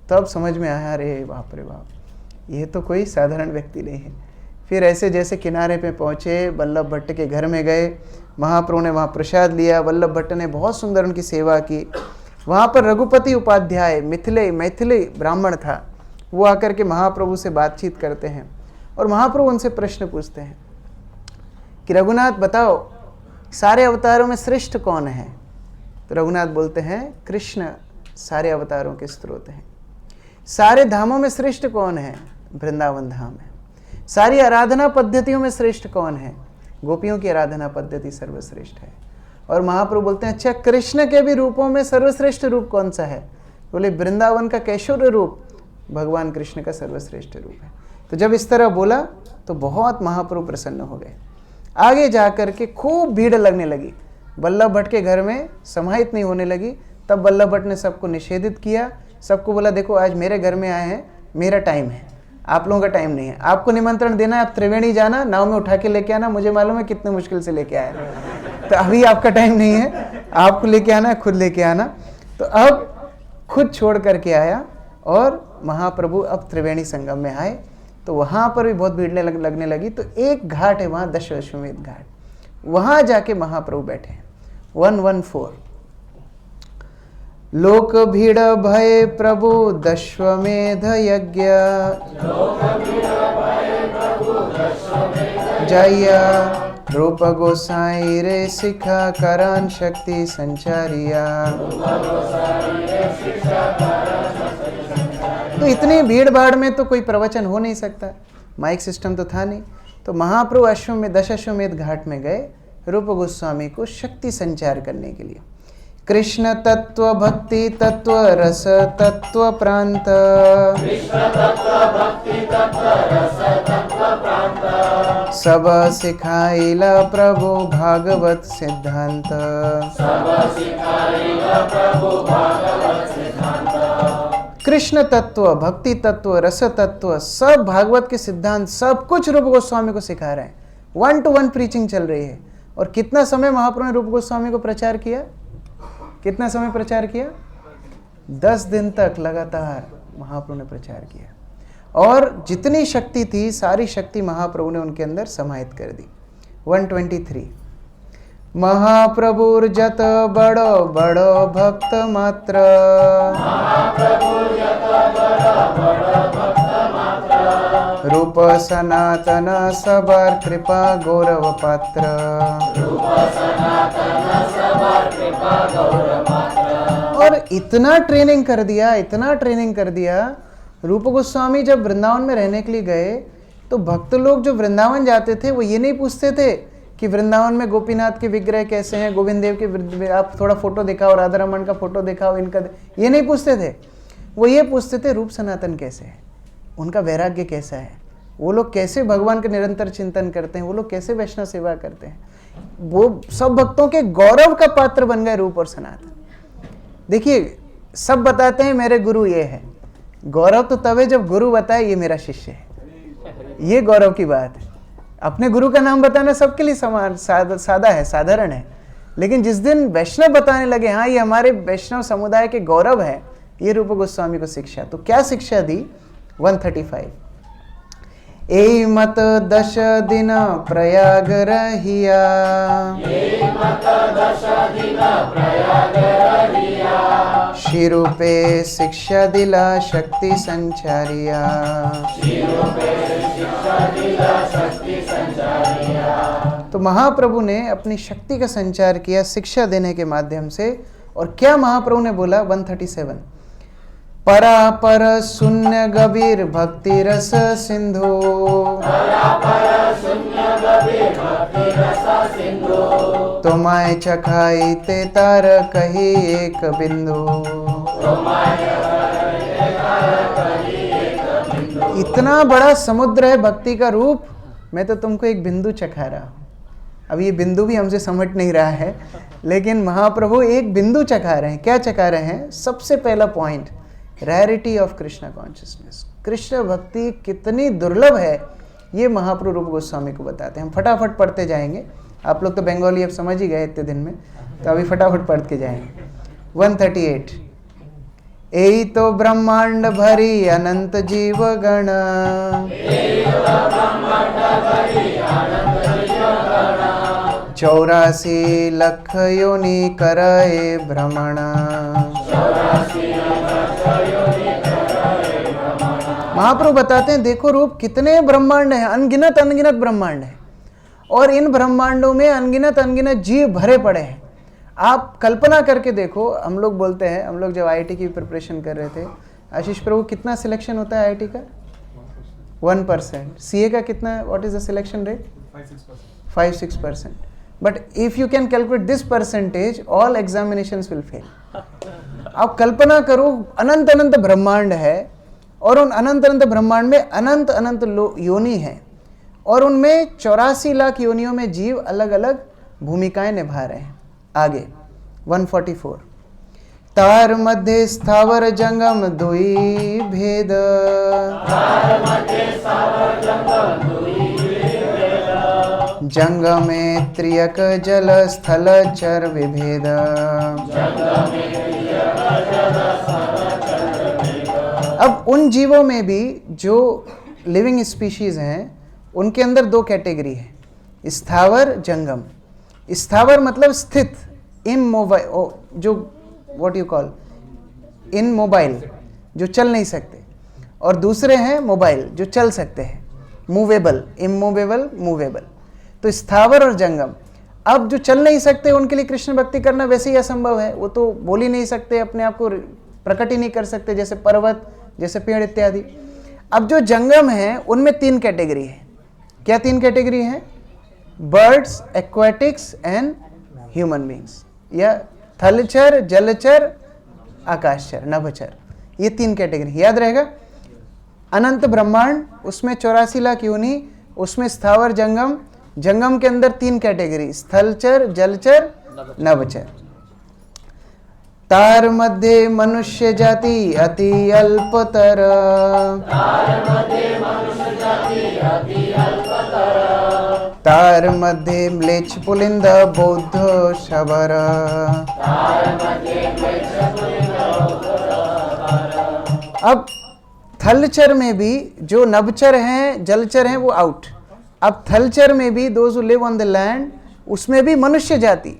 तब समझ में आया, अरे बाप रे बाप, ये तो कोई साधारण व्यक्ति नहीं है। फिर ऐसे जैसे किनारे पे पहुंचे, वल्लभ भट्ट के घर में गए, महाप्रभु ने वहाँ प्रसाद लिया। वल्लभ भट्ट ने बहुत सुंदर उनकी सेवा की। वहाँ पर रघुपति उपाध्याय मैथिली ब्राह्मण था, वो आकर के महाप्रभु से बातचीत करते हैं, और महाप्रभु उनसे प्रश्न पूछते हैं कि रघुनाथ बताओ, सारे अवतारों में श्रेष्ठ कौन है? तो रघुनाथ बोलते हैं कृष्ण सारे अवतारों के स्रोत हैं। सारे धामों में श्रेष्ठ कौन है? वृंदावन धाम है। सारी आराधना पद्धतियों में श्रेष्ठ कौन है? गोपियों की आराधना पद्धति सर्वश्रेष्ठ है। और महाप्रभु बोलते हैं अच्छा, कृष्ण के भी रूपों में सर्वश्रेष्ठ रूप कौन सा है? बोले वृंदावन का कैशोर रूप भगवान कृष्ण का सर्वश्रेष्ठ रूप है। तो जब इस तरह बोला तो बहुत महाप्रभु प्रसन्न हो गए। आगे जाकर के खूब भीड़ लगने लगी, वल्लभ भट्ट के घर में समाहित नहीं होने लगी। तब वल्लभ भट्ट ने सबको निषेधित किया, सबको बोला देखो आज मेरे घर में आए हैं, मेरा टाइम है, आप लोगों का टाइम नहीं है। आपको निमंत्रण देना है, आप त्रिवेणी जाना, नाव में उठा के लेके आना, मुझे मालूम है कितने मुश्किल से लेके आए, तो अभी आपका टाइम नहीं है, आपको लेके आना है, खुद लेके आना। तो अब खुद छोड़ करके आया, और महाप्रभु अब त्रिवेणी संगम में आए। तो वहाँ पर भी बहुत भीड़ लगने लगी। तो एक घाट है वहाँ, दशाश्वमेध घाट, वहाँ जाके महाप्रभु बैठे हैं। 114 लोक भीड़ भय प्रभु दश्वमेध यज्ञ जया रूप गोसाई रे सिखा करान शक्ति संचारिया। तो इतनी भीड़ भाड़ में तो कोई प्रवचन हो नहीं सकता, माइक सिस्टम तो था नहीं। तो महाप्रभु दशाश्वमेध घाट में गए रूप गोस्वामी को शक्ति संचार करने के लिए। कृष्ण तत्व भक्ति तत्व रस तत्व प्रांत, सब सिखाइला प्रभु भागवत सिद्धांत। कृष्ण तत्व, भक्ति तत्व, रस तत्व, सब भागवत के सिद्धांत, सब कुछ रूप गोस्वामी को सिखा रहे हैं। 1-to-1 प्रीचिंग चल रही है। और कितना समय महाप्रभु ने रूप गोस्वामी को प्रचार किया? कितना समय प्रचार किया? 10 दिन तक लगातार महाप्रभु ने प्रचार किया। और जितनी शक्ति थी सारी शक्ति महाप्रभु ने उनके अंदर समाहित कर दी। 123 महाप्रभुर जत बड़ो बड़ो भक्त मात्र, रूप सनातन सबर कृपा गौरव पात्र। और इतना ट्रेनिंग कर दिया, इतना ट्रेनिंग कर दिया। रूप गोस्वामी जब वृंदावन में रहने के लिए गए तो भक्त लोग जो वृंदावन जाते थे वो ये नहीं पूछते थे कि वृंदावन में गोपीनाथ के विग्रह कैसे हैं, गोविंद देव के आप थोड़ा फोटो दिखाओ, राधा रमन का फोटो दिखाओ, इनका, ये नहीं पूछते थे। वो ये पूछते थे रूप सनातन कैसे है, उनका वैराग्य कैसा है, वो लोग कैसे भगवान का निरंतर चिंतन करते हैं, वो लोग कैसे वैष्णव सेवा करते हैं। वो सब भक्तों के गौरव का पात्र बन गए रूप और सनातन। देखिए सब बताते हैं मेरे गुरु ये है, गौरव तो तब है जब गुरु बताए ये मेरा शिष्य है, ये गौरव की बात है। अपने गुरु का नाम बताना सबके लिए समान सादा है, साधारण है। लेकिन जिस दिन वैष्णव बताने लगे हाँ ये हमारे वैष्णव समुदाय के गौरव है, ये रूप गोस्वामी को शिक्षा। तो क्या शिक्षा दी? 135 ए मत 10 दिन प्रयाग रहिया, शिरूपे शिक्षा दिला शक्ति संचारिया। तो महाप्रभु ने अपनी शक्ति का संचार किया शिक्षा देने के माध्यम से। और क्या महाप्रभु ने बोला? 137 परापर शून्य गभीर भक्ति रस सिंधु, तुम्हाय चखाई ते तार कही एक बिंदु। इतना बड़ा समुद्र है भक्ति का रूप, मैं तो तुमको एक बिंदु चखा रहा हूँ। अब ये बिंदु भी हमसे समझ नहीं रहा है, लेकिन महाप्रभु एक बिंदु चखा रहे हैं। क्या चखा रहे हैं? सबसे पहला point, Rarity of Krishna consciousness. Krishna भक्ति कितनी दुर्लभ है ये महाप्रभु रूप गोस्वामी को बताते हैं। हम फटाफट पढ़ते जाएंगे, आप लोग तो बंगाली अब समझ ही गए इतने दिन में, तो अभी फटाफट पढ़ के जाएंगे। 138 एई तो ब्रह्मांड भरी अनंत जीव गण, 84 लख योनि करए भ्रमण। महाप्रभु बताते हैं देखो रूप कितने ब्रह्मांड हैं, अनगिनत अनगिनत ब्रह्मांड हैं, और इन ब्रह्मांडों में अनगिनत अनगिनत जीव भरे पड़े हैं। आप कल्पना करके देखो, हम लोग बोलते हैं, हम लोग जब आईआईटी की प्रिपरेशन कर रहे थे, आशीष प्रभु कितना सिलेक्शन होता है आईआईटी का? 1%। सीए का कितना? What is the selection rate? 5-6%। But if you can calculate this percentage, all examinations will fail. आप कल्पना करो अनंत अनंत ब्रह्मांड है, और उन अनंत अनंत ब्रह्मांड में अनंत अनंत योनि है, और उनमें 84 लाख योनियों में जीव अलग अलग भूमिकाएं निभा रहे हैं। आगे 144 तार मध्य स्थावर जंगम दुई भेद, जंगमे त्रियक जल स्थल चर विभेद। अब उन जीवों में भी जो लिविंग स्पीशीज हैं उनके अंदर 2 कैटेगरी है, स्थावर जंगम। स्थावर मतलब स्थित, इमोबाइल, जो व्हाट यू कॉल इनमोबाइल, जो चल नहीं सकते, और दूसरे हैं मोबाइल, जो चल सकते हैं, मूवेबल, इमूवेबल, मूवेबल। तो स्थावर और जंगम। अब जो चल नहीं सकते उनके लिए कृष्ण भक्ति करना वैसे ही असंभव है, वो तो बोल ही नहीं सकते, अपने आप को प्रकट ही नहीं कर सकते, जैसे पर्वत, जैसे पेड़ इत्यादि। अब जो जंगम है उनमें 3 कैटेगरी है। क्या 3 कैटेगरी है? Birds, aquatics and human beings, या थलचर, जलचर, आकाशचर, नभचर, ये 3 कैटेगरी याद रहेगा। अनंत ब्रह्मांड, उसमें 84 लाख योनि, उसमें स्थावर जंगम, जंगम के अंदर 3 कैटेगरी, स्थलचर, जलचर, नभचर। तार मध्य मनुष्य जाति अति अल्पतर, तार मध्य म्लेच्छ पुलिंद बौद्ध शबर। अब थलचर में भी जो नभचर हैं, जलचर हैं, वो आउट। अब थलचर में भी those who live on the land, उसमें भी मनुष्य जाति,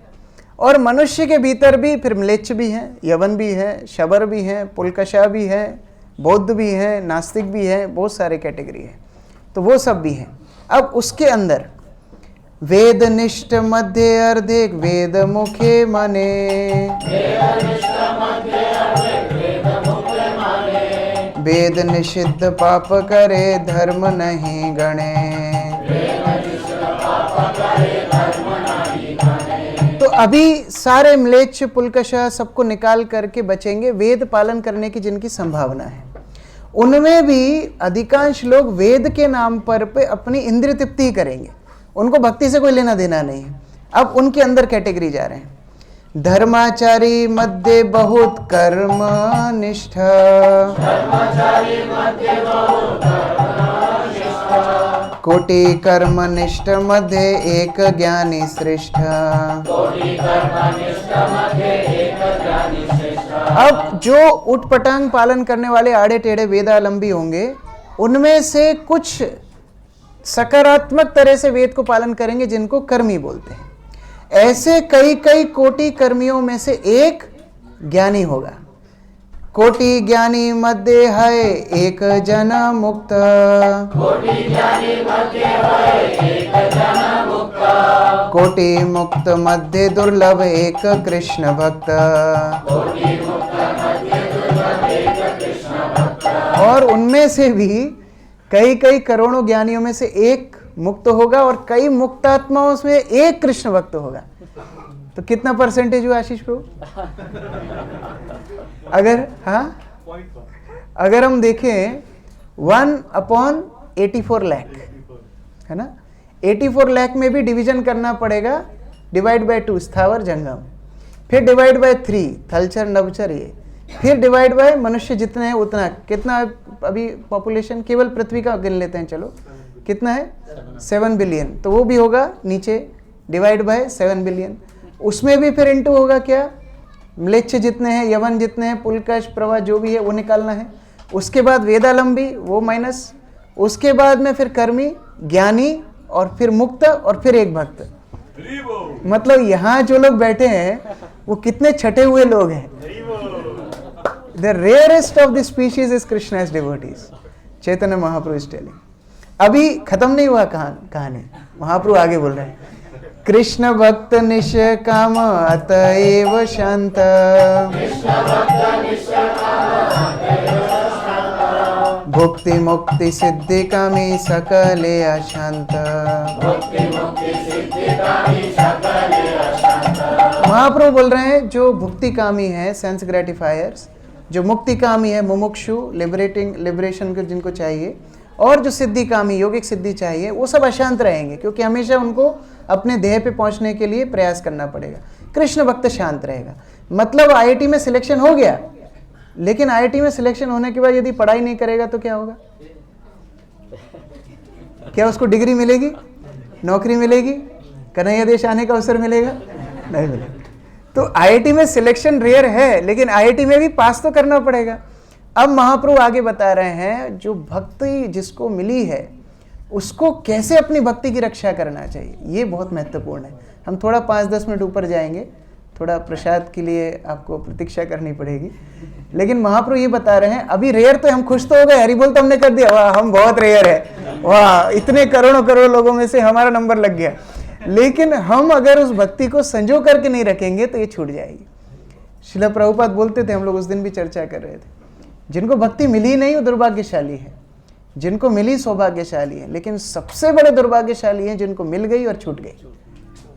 और मनुष्य के भीतर भी फिर म्लेच्छ भी हैं, यवन भी है, शबर भी हैं, पुलकशा भी है, बौद्ध भी है, नास्तिक भी है, बहुत सारे कैटेगरी है, तो वो सब भी हैं। अब उसके अंदर वेद निष्ठ मध्य अर्धेक वेद मुखे मने, वेद निषिद्ध पाप करे धर्म नहीं गणे। तो अभी सारे म्लेच्छ पुलकशा सबको निकाल करके बचेंगे वेद पालन करने की जिनकी संभावना है। उनमें भी अधिकांश लोग वेद के नाम पर पे अपनी इंद्रिय तृप्ति करेंगे, उनको भक्ति से कोई लेना देना नहीं है। अब उनके अंदर कैटेगरी जा रहे हैं। धर्माचारी मध्य बहुत कर्म निष्ठा, कोटि कर्म निष्ठ मध्य एक ज्ञानी श्रेष्ठ। अब जो उटपटांग पालन करने वाले आड़े टेढ़े वेदालंबी होंगे, उनमें से कुछ सकारात्मक तरह से वेद को पालन करेंगे जिनको कर्मी बोलते हैं। ऐसे कई कई कोटि कर्मियों में से एक ज्ञानी होगा। कोटि ज्ञानी मध्य है एक जन मुक्त, कोटि मुक्त मध्य दुर्लभ एक कृष्ण भक्त। और उनमें से भी कई कई करोड़ों ज्ञानियों में से एक मुक्त होगा, और कई मुक्तात्माओं में एक कृष्ण भक्त होगा। तो कितना परसेंटेज हुआ आशीष प्रभु? अगर हम देखें 1/84 लाख है ना, 84 लाख में भी डिवीजन करना पड़ेगा, डिवाइड बाय 2 स्थावर जंगम, फिर डिवाइड बाय 3 थलचर नभचर, ये फिर डिवाइड बाय मनुष्य जितने हैं उतना। कितना अभी पॉपुलेशन केवल पृथ्वी का गिन लेते हैं, चलो कितना है 7 बिलियन, तो वो भी होगा नीचे डिवाइड बाय 7 बिलियन। उसमें भी फिर इंटू होगा क्या, म्लेच्छ जितने हैं, यवन जितने हैं, पुलकश प्रवाह जो भी है वो निकालना है। उसके बाद वेदालंबी वो माइनस, उसके बाद में फिर कर्मी, ज्ञानी, और फिर मुक्त, और फिर एक भक्त। मतलब यहाँ जो लोग बैठे हैं वो कितने छटे हुए लोग हैं। The rarest of the species is Krishna's devotees. Chaitanya Mahaprabhu is telling. अभी खत्म नहीं हुआ कहानी, महाप्रभु आगे बोल रहे हैं। कृष्ण भक्त निष्काम अतएव शांत, भुक्ति मुक्ति सिद्धि कामी सकले अशांत। महाप्रभु बोल रहे हैं जो भुक्ति कामी है, सेंस ग्रेटिफायर्स, जो मुक्ति कामी है, मुमुक्षु, लिबरेशन को जिनको चाहिए, और जो सिद्धि कामी, योगिक सिद्धि चाहिए, वो सब अशांत रहेंगे, क्योंकि हमेशा उनको अपने ध्येय पे पहुंचने के लिए प्रयास करना पड़ेगा। कृष्ण भक्त शांत रहेगा। मतलब आईआईटी में सिलेक्शन हो गया, लेकिन आईआईटी में सिलेक्शन होने के बाद यदि पढ़ाई नहीं करेगा तो क्या होगा? क्या उसको डिग्री मिलेगी, नौकरी मिलेगी, कन्हैया देश आने का अवसर मिलेगा? नहीं मिलेगा। तो आईआईटी में सिलेक्शन रेयर है, लेकिन आईआईटी में भी पास तो करना पड़ेगा। अब महाप्रभु आगे बता रहे हैं जो भक्ति जिसको मिली है उसको कैसे अपनी भक्ति की रक्षा करना चाहिए, ये बहुत महत्वपूर्ण है। हम थोड़ा 5-10 मिनट ऊपर जाएंगे, थोड़ा प्रसाद के लिए आपको प्रतीक्षा करनी पड़ेगी, लेकिन महाप्रभु ये बता रहे हैं अभी रेयर तो हम खुश तो हो गए, हरि बोल तो हमने कर दिया, वाह हम बहुत रेयर है, वाह इतने करोड़ों करोड़ लोगों में से हमारा नंबर लग गया। लेकिन हम अगर उस भक्ति को संजो करके नहीं रखेंगे तो ये छूट जाएगी। श्रील प्रभुपाद बोलते थे, हम लोग उस दिन भी चर्चा कर रहे थे, जिनको भक्ति मिली नहीं वो दुर्भाग्यशाली है, जिनको मिली सौभाग्यशाली है, लेकिन सबसे बड़े दुर्भाग्यशाली हैं जिनको मिल गई और छूट गई,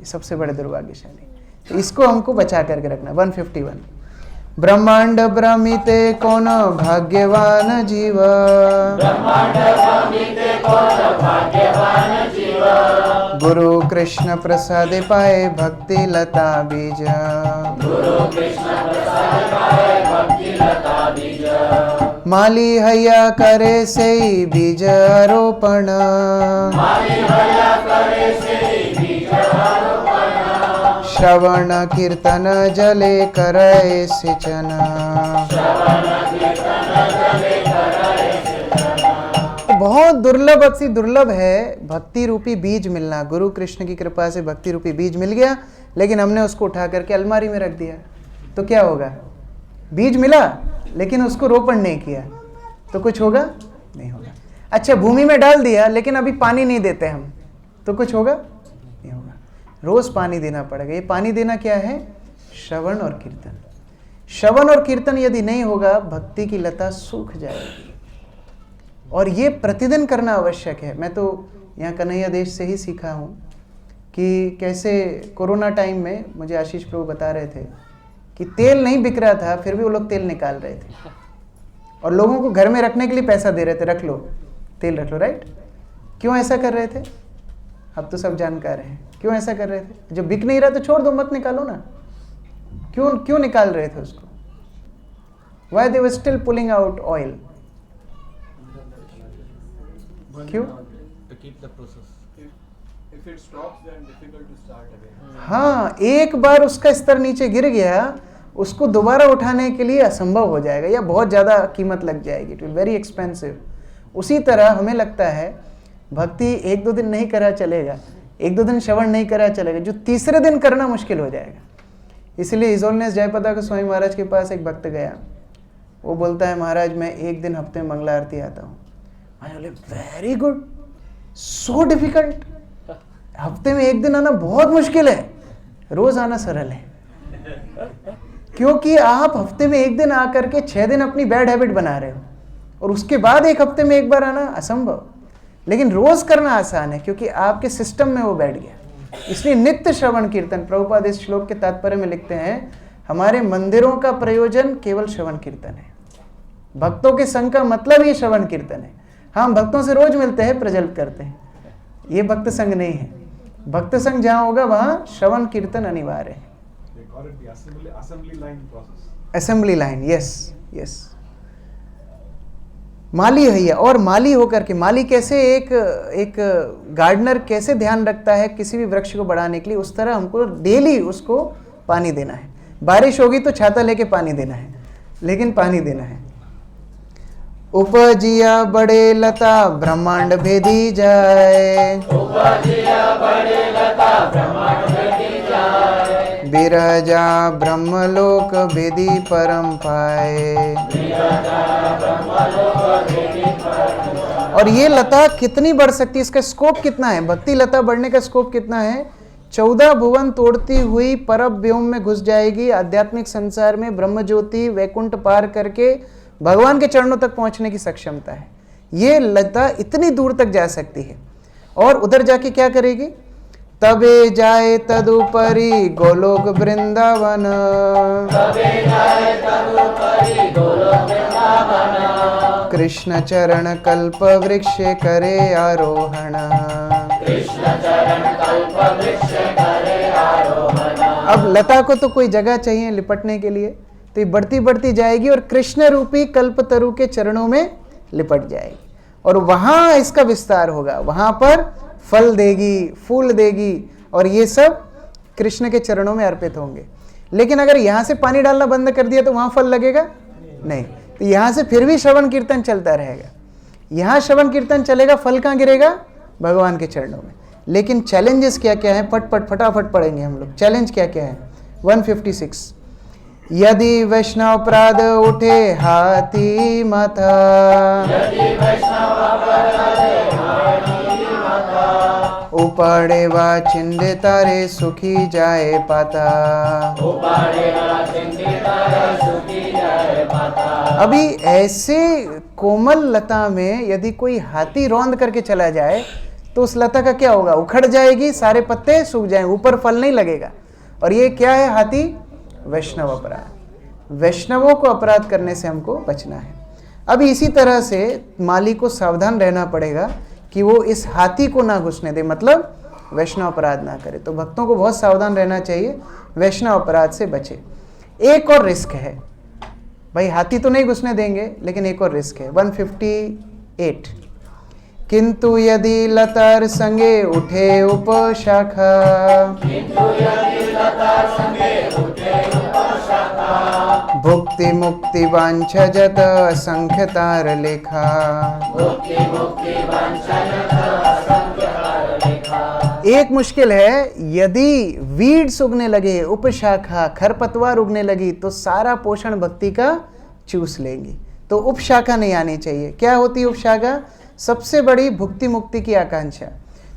सबसे बड़े दुर्भाग्यशाली। इसको हमको बचा करके रखना। 151 ब्रह्मांड भ्रमिते कौन भाग्यवान जीव, गुरु कृष्ण प्रसाद पाए भक्ति लता बीज, माली हैया करे से बीज आरोपण, श्रवण कीर्तन जले करे सिंचन। बहुत दुर्लभ अति दुर्लभ है भक्ति रूपी बीज मिलना। गुरु कृष्ण की कृपा से भक्ति रूपी बीज मिल गया, लेकिन हमने उसको उठा करके अलमारी में रख दिया, तो क्या होगा? बीज मिला लेकिन उसको रोपण नहीं किया तो कुछ होगा? नहीं होगा। अच्छा, भूमि में डाल दिया लेकिन अभी पानी नहीं देते हम, तो कुछ होगा? नहीं होगा। रोज पानी देना पड़ेगा। ये पानी देना क्या है? श्रवण और कीर्तन। श्रवण और कीर्तन यदि नहीं होगा, भक्ति की लता सूख जाएगी, और ये प्रतिदिन करना आवश्यक है। मैं तो यहाँ कन्हैया देश से ही सीखा हूँ कि कैसे कोरोना टाइम में मुझे आशीष प्रभु बता रहे थे कि तेल नहीं बिक रहा था, फिर भी वो लोग तेल निकाल रहे थे और लोगों को घर में रखने के लिए पैसा दे रहे थे, रख लो तेल रख लो, राइट? क्यों ऐसा कर रहे थे? अब तो सब जानकार हैं क्यों ऐसा कर रहे थे। जब बिक नहीं रहा तो छोड़ दो, मत निकालो ना। क्यों निकाल रहे थे उसको? Why they were still pulling out oil? क्यों? To keep the process. If it stops, then difficult to start again. हाँ, एक बार उसका स्तर नीचे गिर गया, उसको दोबारा उठाने के लिए असंभव हो जाएगा या बहुत ज़्यादा कीमत लग जाएगी। It will very expensive. उसी तरह हमें लगता है भक्ति एक दो दिन नहीं करा चलेगा, एक दो दिन श्रवण नहीं करा चलेगा, जो तीसरे दिन करना मुश्किल हो जाएगा। इसलिए हिज होलीनेस जयप्रदा के स्वामी महाराज के पास एक भक्त गया। वो बोलता है, महाराज मैं एक दिन हफ्ते में मंगला आरती आता हूँ। मैं बोले वेरी गुड, सो डिफिकल्ट। हफ्ते में एक दिन आना बहुत मुश्किल है, रोज आना सरल है। क्योंकि आप हफ्ते में एक दिन आकर के 6 दिन अपनी बैड हैबिट बना रहे हो, और उसके बाद एक हफ्ते में एक बार आना असंभव। लेकिन रोज करना आसान है क्योंकि आपके सिस्टम में वो बैठ गया। इसलिए नित्य श्रवण कीर्तन, प्रभुपाद इस श्लोक के तात्पर्य में लिखते हैं, हमारे मंदिरों का प्रयोजन केवल श्रवण कीर्तन है। भक्तों के संग का मतलब ही श्रवण कीर्तन है। हम भक्तों से रोज मिलते हैं, प्रजल्प करते हैं, ये भक्त संग नहीं है। भक्त संग जहां होगा वहां श्रवण कीर्तन अनिवार्य है। Assembly line, yes yes. माली है, और माली होकर के, माली कैसे एक गार्डनर कैसे ध्यान रखता है किसी भी वृक्ष को बढ़ाने के लिए, उस तरह हमको डेली उसको पानी देना है। बारिश होगी तो छाता लेके पानी देना है, लेकिन पानी देना है। उपजिया बड़े लता ब्रह्मांड भेदी जाए, बिरजा ब्रह्मलोक भेदी परम पाए। और ये लता कितनी बढ़ सकती है, इसका स्कोप कितना है? भक्ति लता बढ़ने का स्कोप कितना है? 14 भुवन तोड़ती हुई परम व्योम में घुस जाएगी। आध्यात्मिक संसार में ब्रह्म ज्योति वैकुंठ पार करके भगवान के चरणों तक पहुंचने की सक्षमता है। ये लता इतनी दूर तक जा सकती है। और उधर जाके क्या करेगी? तबे जाए तदुपरि गोलोक वृंदावन, कृष्ण चरण कल्प वृक्ष करे आरोहण। अब लता को तो कोई जगह चाहिए लिपटने के लिए, तो ये बढ़ती बढ़ती जाएगी और कृष्ण रूपी कल्पतरु के चरणों में लिपट जाएगी, और वहां इसका विस्तार होगा। वहां पर फल देगी, फूल देगी, और ये सब कृष्ण के चरणों में अर्पित होंगे। लेकिन अगर यहां से पानी डालना बंद कर दिया तो वहां फल लगेगा नहीं। तो यहां से फिर भी श्रवण कीर्तन चलता रहेगा। यहां श्रवण कीर्तन चलेगा, फल कहां गिरेगा? भगवान के चरणों में। लेकिन चैलेंजेस क्या क्या है? फटाफट पढ़ेंगे हम लोग। चैलेंज क्या क्या है? 156 यदि वैष्णव प्राद उठे हाथी माथा, उपाड़े वा चिंडे तारे सुखी जाए पाता। अभी ऐसे कोमल लता में यदि कोई हाथी रौंद करके चला जाए तो उस लता का क्या होगा? उखड़ जाएगी, सारे पत्ते सूख जाएंगे, ऊपर फल नहीं लगेगा। और ये क्या है हाथी? वैष्णव अपराध। वैष्णवों को अपराध करने से हमको बचना है। अब इसी तरह से माली को सावधान रहना पड़ेगा कि वो इस हाथी को ना घुसने दे, मतलब वैष्णव अपराध ना करे। तो भक्तों को बहुत सावधान रहना चाहिए, वैष्णव अपराध से बचे। एक और रिस्क है भाई, हाथी तो नहीं घुसने देंगे, लेकिन एक और रिस्क है। 158, किंतु यदि लतार संगे उठे उपशाखा, भुक्ति मुक्ति वांछा जत असंख्य तार लेखा। एक मुश्किल है, यदि वीड्स उगने लगे, उपशाखा खरपतवार उगने लगी, तो सारा पोषण भक्ति का चूस लेंगी। तो उपशाखा नहीं आनी चाहिए। क्या होती है उपशाखा? सबसे बड़ी भुक्ति मुक्ति की आकांक्षा।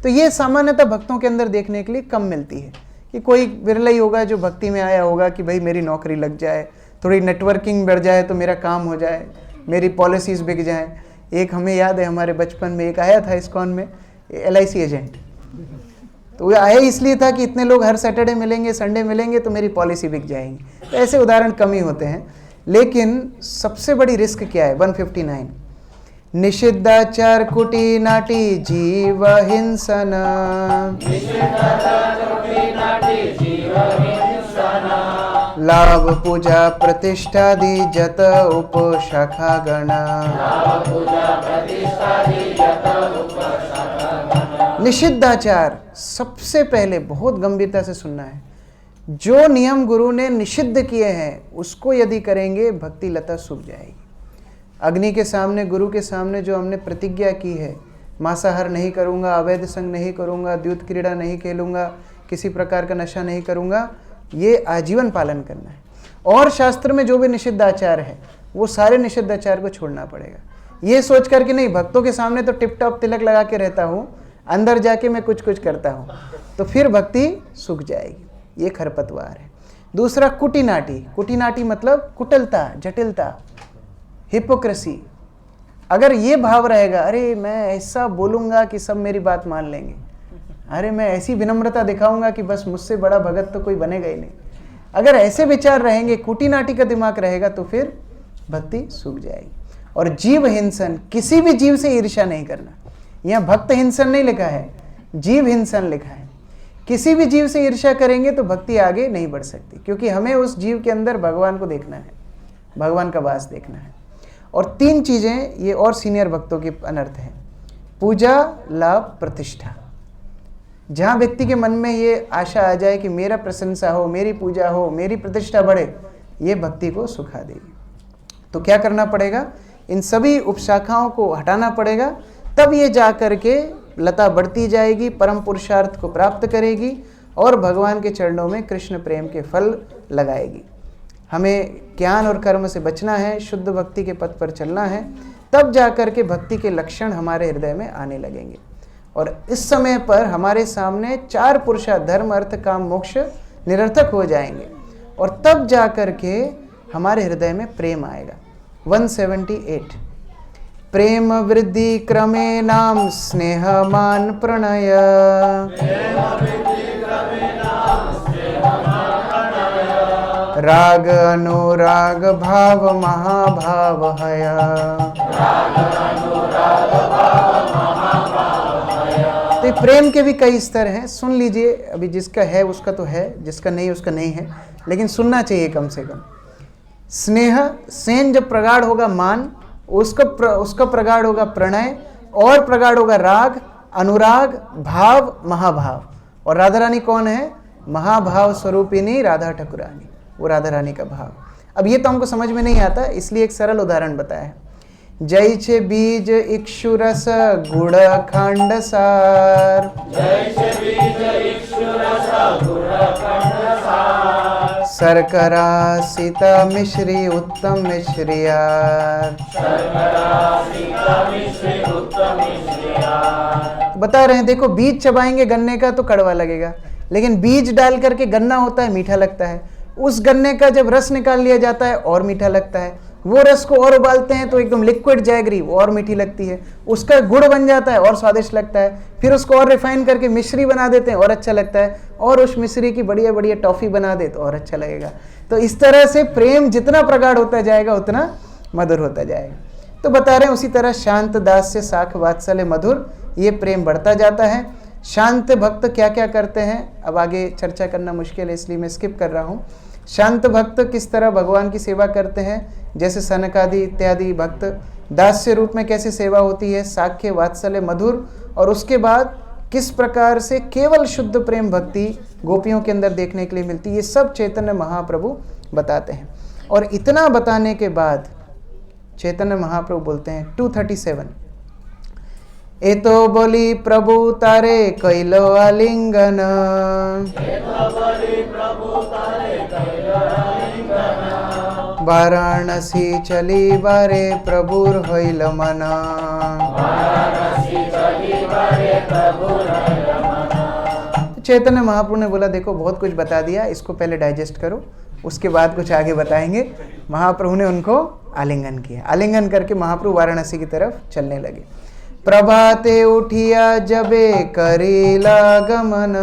तो ये सामान्यतः भक्तों के अंदर देखने के लिए कम मिलती है, कि कोई विरला ही होगा जो भक्ति में आया होगा कि भाई मेरी नौकरी लग जाए, थोड़ी नेटवर्किंग बढ़ जाए तो मेरा काम हो जाए, मेरी पॉलिसीज बिक जाएं। एक हमें याद है, हमारे बचपन में एक आया था इस्कॉन में, LIC एजेंट। तो वो आया इसलिए था कि इतने लोग हर सैटरडे मिलेंगे, संडे मिलेंगे, तो मेरी पॉलिसी बिक जाएंगी। तो ऐसे उदाहरण कम ही होते हैं। लेकिन सबसे बड़ी रिस्क क्या है? 159, निषिद्धाचार कुटी नाटी जीव हिंसन, लाभ पूजा प्रतिष्ठादि जत उपशाखा गणा। निषिद्धाचार सबसे पहले बहुत गंभीरता से सुनना है। जो नियम गुरु ने निषिद्ध किए हैं उसको यदि करेंगे, भक्ति लता सूख जाएगी। अग्नि के सामने, गुरु के सामने जो हमने प्रतिज्ञा की है, मांसाहार नहीं करूंगा, अवैध संग नहीं करूंगा, द्यूत क्रीड़ा नहीं खेलूंगा, किसी प्रकार का नशा नहीं करूंगा, ये आजीवन पालन करना है। और शास्त्र में जो भी निषिद्ध आचार है वो सारे निषिद्ध आचार को छोड़ना पड़ेगा। ये सोच करके नहीं, भक्तों के सामने तो टिप टॉप तिलक लगा के रहता हूँ, अंदर जाके मैं कुछ कुछ करता हूँ, तो फिर भक्ति सूख जाएगी। ये खरपतवार है। दूसरा कुटिनाटी। कुटिनाटी मतलब कुटिलता, जटिलता, हिपोक्रेसी। अगर ये भाव रहेगा, अरे मैं ऐसा बोलूँगा कि सब मेरी बात मान लेंगे, अरे मैं ऐसी विनम्रता दिखाऊंगा कि बस मुझसे बड़ा भगत तो कोई बनेगा ही नहीं, अगर ऐसे विचार रहेंगे, कुटिनाटी का दिमाग रहेगा, तो फिर भक्ति सूख जाएगी। और जीव हिंसन, किसी भी जीव से ईर्ष्या नहीं करना। यहाँ भक्त हिंसन नहीं लिखा है, जीव हिंसन लिखा है। किसी भी जीव से ईर्ष्या करेंगे तो भक्ति आगे नहीं बढ़ सकती, क्योंकि हमें उस जीव के अंदर भगवान को देखना है, भगवान का वास देखना है। और 3 चीजें ये और सीनियर भक्तों की अनर्थ है: पूजा, लाभ, प्रतिष्ठा। जहाँ व्यक्ति के मन में ये आशा आ जाए कि मेरा प्रशंसा हो, मेरी पूजा हो, मेरी प्रतिष्ठा बढ़े, ये भक्ति को सुखा देगी। तो क्या करना पड़ेगा? इन सभी उपशाखाओं को हटाना पड़ेगा, तब ये जा करके लता बढ़ती जाएगी, परम पुरुषार्थ को प्राप्त करेगी और भगवान के चरणों में कृष्ण प्रेम के फल लगाएगी। हमें ज्ञान और कर्म से बचना है, शुद्ध भक्ति के पथ पर चलना है, तब जा करके भक्ति के लक्षण हमारे हृदय में आने लगेंगे। और इस समय पर हमारे सामने 4 पुरुषार्थ, धर्म, अर्थ, काम, मोक्ष निरर्थक हो जाएंगे, और तब जा करके हमारे हृदय में प्रेम आएगा। 178, प्रेम वृद्धि क्रमे नाम स्नेह मान प्रणय, राग अनुराग भाव महाभाव हया। तो प्रेम के भी कई स्तर हैं, सुन लीजिए। अभी जिसका है उसका तो है, जिसका नहीं उसका नहीं है, लेकिन सुनना चाहिए कम से कम। स्नेह, सेन जब प्रगाढ़ होगा मान, उसका प्रगाढ़ होगा प्रणय, और प्रगाढ़ होगा राग, अनुराग, भाव, महाभाव। और राधा रानी कौन है? महाभाव स्वरूपिणी राधा ठाकुरानी, वो राधा रानी का भाव। अब ये तो हमको समझ में नहीं आता, इसलिए एक सरल उदाहरण बताया है। जैसे बीज इक्षु रस गुड़ खंड सार, शर्करा सीता मिश्री उत्तम मिश्रियार। बता रहे हैं, देखो बीज चबाएंगे गन्ने का तो कड़वा लगेगा, लेकिन बीज डाल करके गन्ना होता है, मीठा लगता है। उस गन्ने का जब रस निकाल लिया जाता है और मीठा लगता है, वो रस को और उबालते हैं तो एकदम लिक्विड जैगरी, वो और मीठी लगती है। उसका गुड़ बन जाता है और स्वादिष्ट लगता है। फिर उसको और रिफाइन करके मिश्री बना देते हैं और अच्छा लगता है। और उस मिश्री की बढ़िया बढ़िया टॉफ़ी बना दे तो और अच्छा लगेगा। तो इस तरह से प्रेम जितना प्रगाढ़ होता जाएगा उतना मधुर होता जाएगा। तो बता रहे हैं उसी तरह शांत दास्य साख वात्सल्य मधुर, ये प्रेम बढ़ता जाता है। शांत भक्त क्या क्या करते हैं अब आगे चर्चा करना मुश्किल है, इसलिए मैं स्किप कर रहा हूँ। शांत भक्त किस तरह भगवान की सेवा करते हैं, जैसे सनकादि इत्यादि भक्त दास्य रूप में कैसे सेवा होती है, साख्य वात्सल्य मधुर, और उसके बाद किस प्रकार से केवल शुद्ध प्रेम भक्ति गोपियों के अंदर देखने के लिए मिलती है, ये सब चैतन्य महाप्रभु बताते हैं। और इतना बताने के बाद चैतन्य महाप्रभु बोलते हैं 237, एतो बोली प्रभु तारे कैलो आलिंगन, वाराणसी चली बारे प्रभुर होइल मना। चैतन्य महाप्रभु ने बोला देखो बहुत कुछ बता दिया, इसको पहले डाइजेस्ट करो, उसके बाद कुछ आगे बताएंगे। महाप्रभु ने उनको आलिंगन किया। आलिंगन करके महाप्रभु वाराणसी की तरफ चलने लगे। प्रभाते उठिया जबे करीला गमन,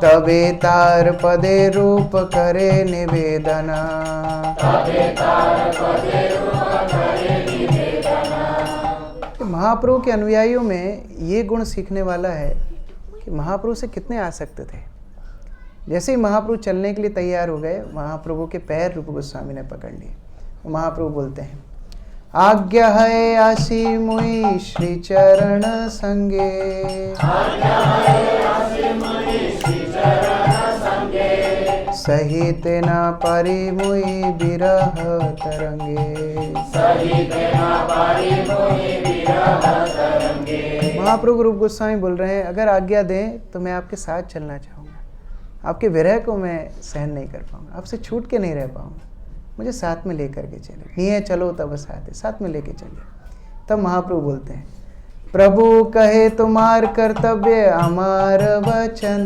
तबे तार पदे रूप करे निवेदना। महाप्रभु के अनुयायियों में ये गुण सीखने वाला है कि महाप्रभु से कितने आसक्त थे। जैसे ही महाप्रभु चलने के लिए तैयार हो गए, महाप्रभु के पैर रूप गोस्वामी ने पकड़ लिए। महाप्रभु बोलते हैं, आज्ञा है आशी मुई श्री चरण संगे, सहित ना पारी मुई बिरह तरंगे। महाप्रभु रूप गोस्वामी बोल रहे हैं, अगर आज्ञा दें तो मैं आपके साथ चलना चाहूँगा, आपके विरह को मैं सहन नहीं कर पाऊँगा, आपसे छूट के नहीं रह पाऊँगा, मुझे साथ में लेकर के चले। नहीं है चलो तब साथ में लेके चलिए। तब महाप्रभु बोलते हैं, प्रभु कहे तुम्हार कर्तव्य अमार वचन,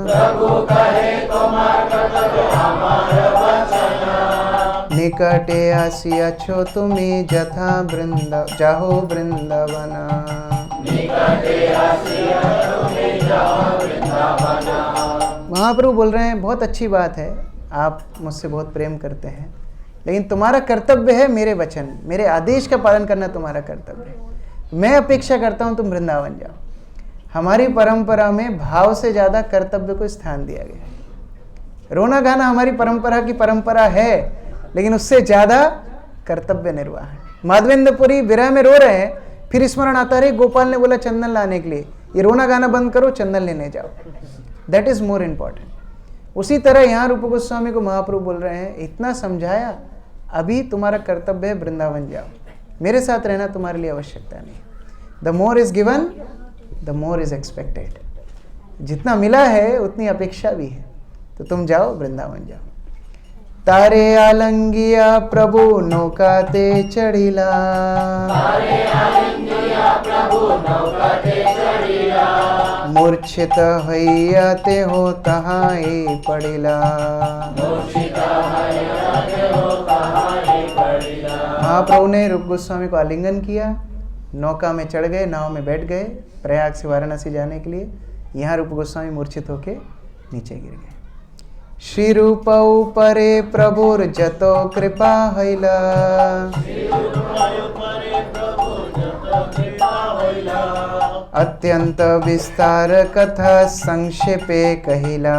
प्रभु कहे तुम्हार कर्तव्य अमार वचन, निकटे आसी अच्छो तुम्हें जथा वृंद जाहो वृंदावना, निकटे आसी अच्छो तुम्हें जाहो वृंदावना। महाप्रभु बोल रहे हैं बहुत अच्छी बात है, आप मुझसे बहुत प्रेम करते हैं, लेकिन तुम्हारा कर्तव्य है मेरे वचन, मेरे आदेश का पालन करना तुम्हारा कर्तव्य है। मैं अपेक्षा करता हूं तुम वृंदावन जाओ। हमारी परंपरा में भाव से ज़्यादा कर्तव्य को स्थान दिया गया है। रोना गाना हमारी परंपरा की परंपरा है, लेकिन उससे ज़्यादा कर्तव्य निर्वाह है। माधवेंद्रपुरी विरह में रो रहे हैं, फिर स्मरण आता है गोपाल ने बोला चंदन लाने के लिए, ये रोना गाना बंद करो, चंदन लेने जाओ। That is more important. उसी तरह यहाँ रूप गोस्वामी को महाप्रभु बोल रहे हैं, इतना समझाया, अभी तुम्हारा कर्तव्य है वृंदावन जाओ, मेरे साथ रहना तुम्हारे लिए आवश्यकता नहीं। The more is given the more is expected. जितना मिला है उतनी अपेक्षा भी है, तो तुम जाओ वृंदावन जाओ। तारे आलंगिया प्रभु नौकाते चढ़िला, तारे आलंगिया प्रभु नौकाते चढ़िला, मूर्छित हइयाते हो तहाई पड़िला, मूर्छित हइयाते हो तहाई पड़िला। महाप्रभु ने रूप गोस्वामी को आलिंगन किया, नौका में चढ़ गए, नाव में बैठ गए प्रयाग से वाराणसी जाने के लिए। यहाँ रूप गोस्वामी मूर्छित होके नीचे गिर गए। श्री रूप परे प्रभुर जतो कृपा हइला, अत्यंत विस्तार कथा संक्षेपे कहिला,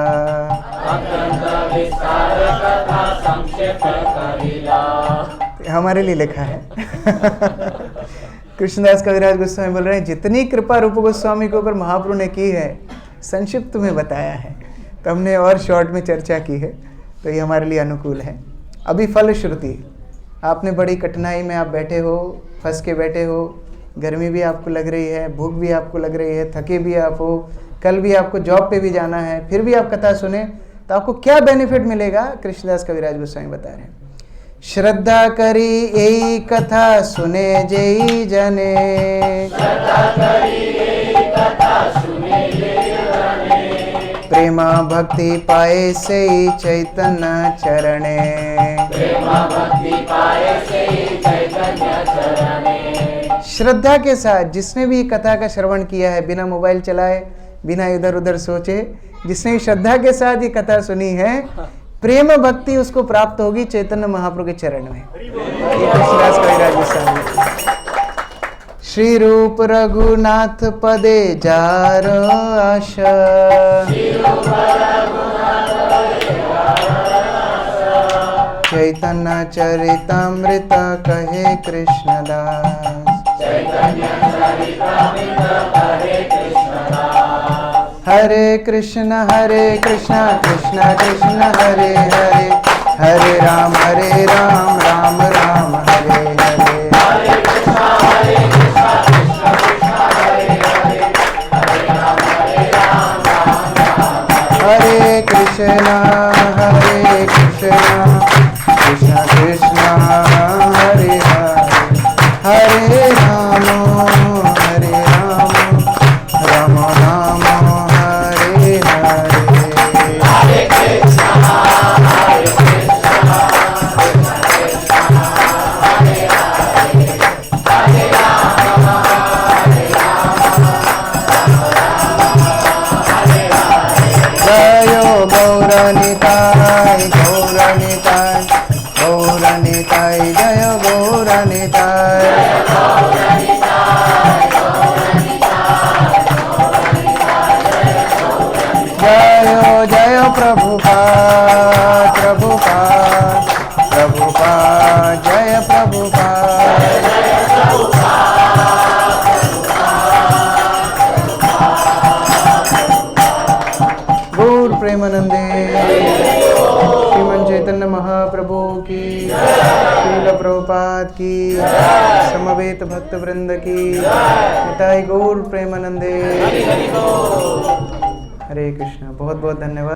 हमारे लिए लिखा है। कृष्णदास कविराज गोस्वामी बोल रहे हैं, जितनी कृपा रूप गोस्वामी के ऊपर महाप्रभु ने की है संक्षिप्त में बताया है, तो हमने और शॉर्ट में चर्चा की है, तो ये हमारे लिए अनुकूल है। अभी फलश्रुति, आपने बड़ी कठिनाई में आप बैठे हो, फंस के बैठे हो, गर्मी भी आपको लग रही है, भूख भी आपको लग रही है, थके भी आप हो, कल भी आपको जॉब पे भी जाना है, फिर भी आप कथा सुने तो आपको क्या बेनिफिट मिलेगा, कृष्णदास कविराज गोस्वामी बता रहे हैं। श्रद्धा करी यही कथा सुने जई जने, श्रद्धा करी यही कथा सुने जई जने, प्रेमा भक्ति पाए से ही चैतन्य चरणे। श्रद्धा के साथ जिसने भी कथा का श्रवण किया है, बिना मोबाइल चलाए, बिना इधर उधर सोचे, जिसने भी श्रद्धा के साथ ये कथा सुनी है, प्रेम भक्ति उसको प्राप्त होगी चैतन्य महाप्रभु के चरण में। ये तुलसीदास कविराज गोस्वामी। श्री रूप रघुनाथ पदे जारो आशा, चैतन्य चरितामृत कहे कृष्णदास। हरे कृष्ण कृष्ण कृष्ण हरे हरे, हरे राम राम राम हरे हरे। हरे कृष्ण कृष्ण कृष्ण हरे हरे, हरे राम राम राम हरे हरे। जयो गौरनिताय गौरनिताय गौरनिताय, जय गौरनिताय। जय जय प्रभुपाद प्रभुपाद प्रभुपाद, जय प्रभुपाद। गौर प्रेमानंदे श्रीमन चैतन्य महाप्रभु की, श्रील प्रभुपाद की, समवेत भक्त वृंद की, निताई गौर प्रेमानंदे। हरे कृष्ण। बहुत बहुत धन्यवाद।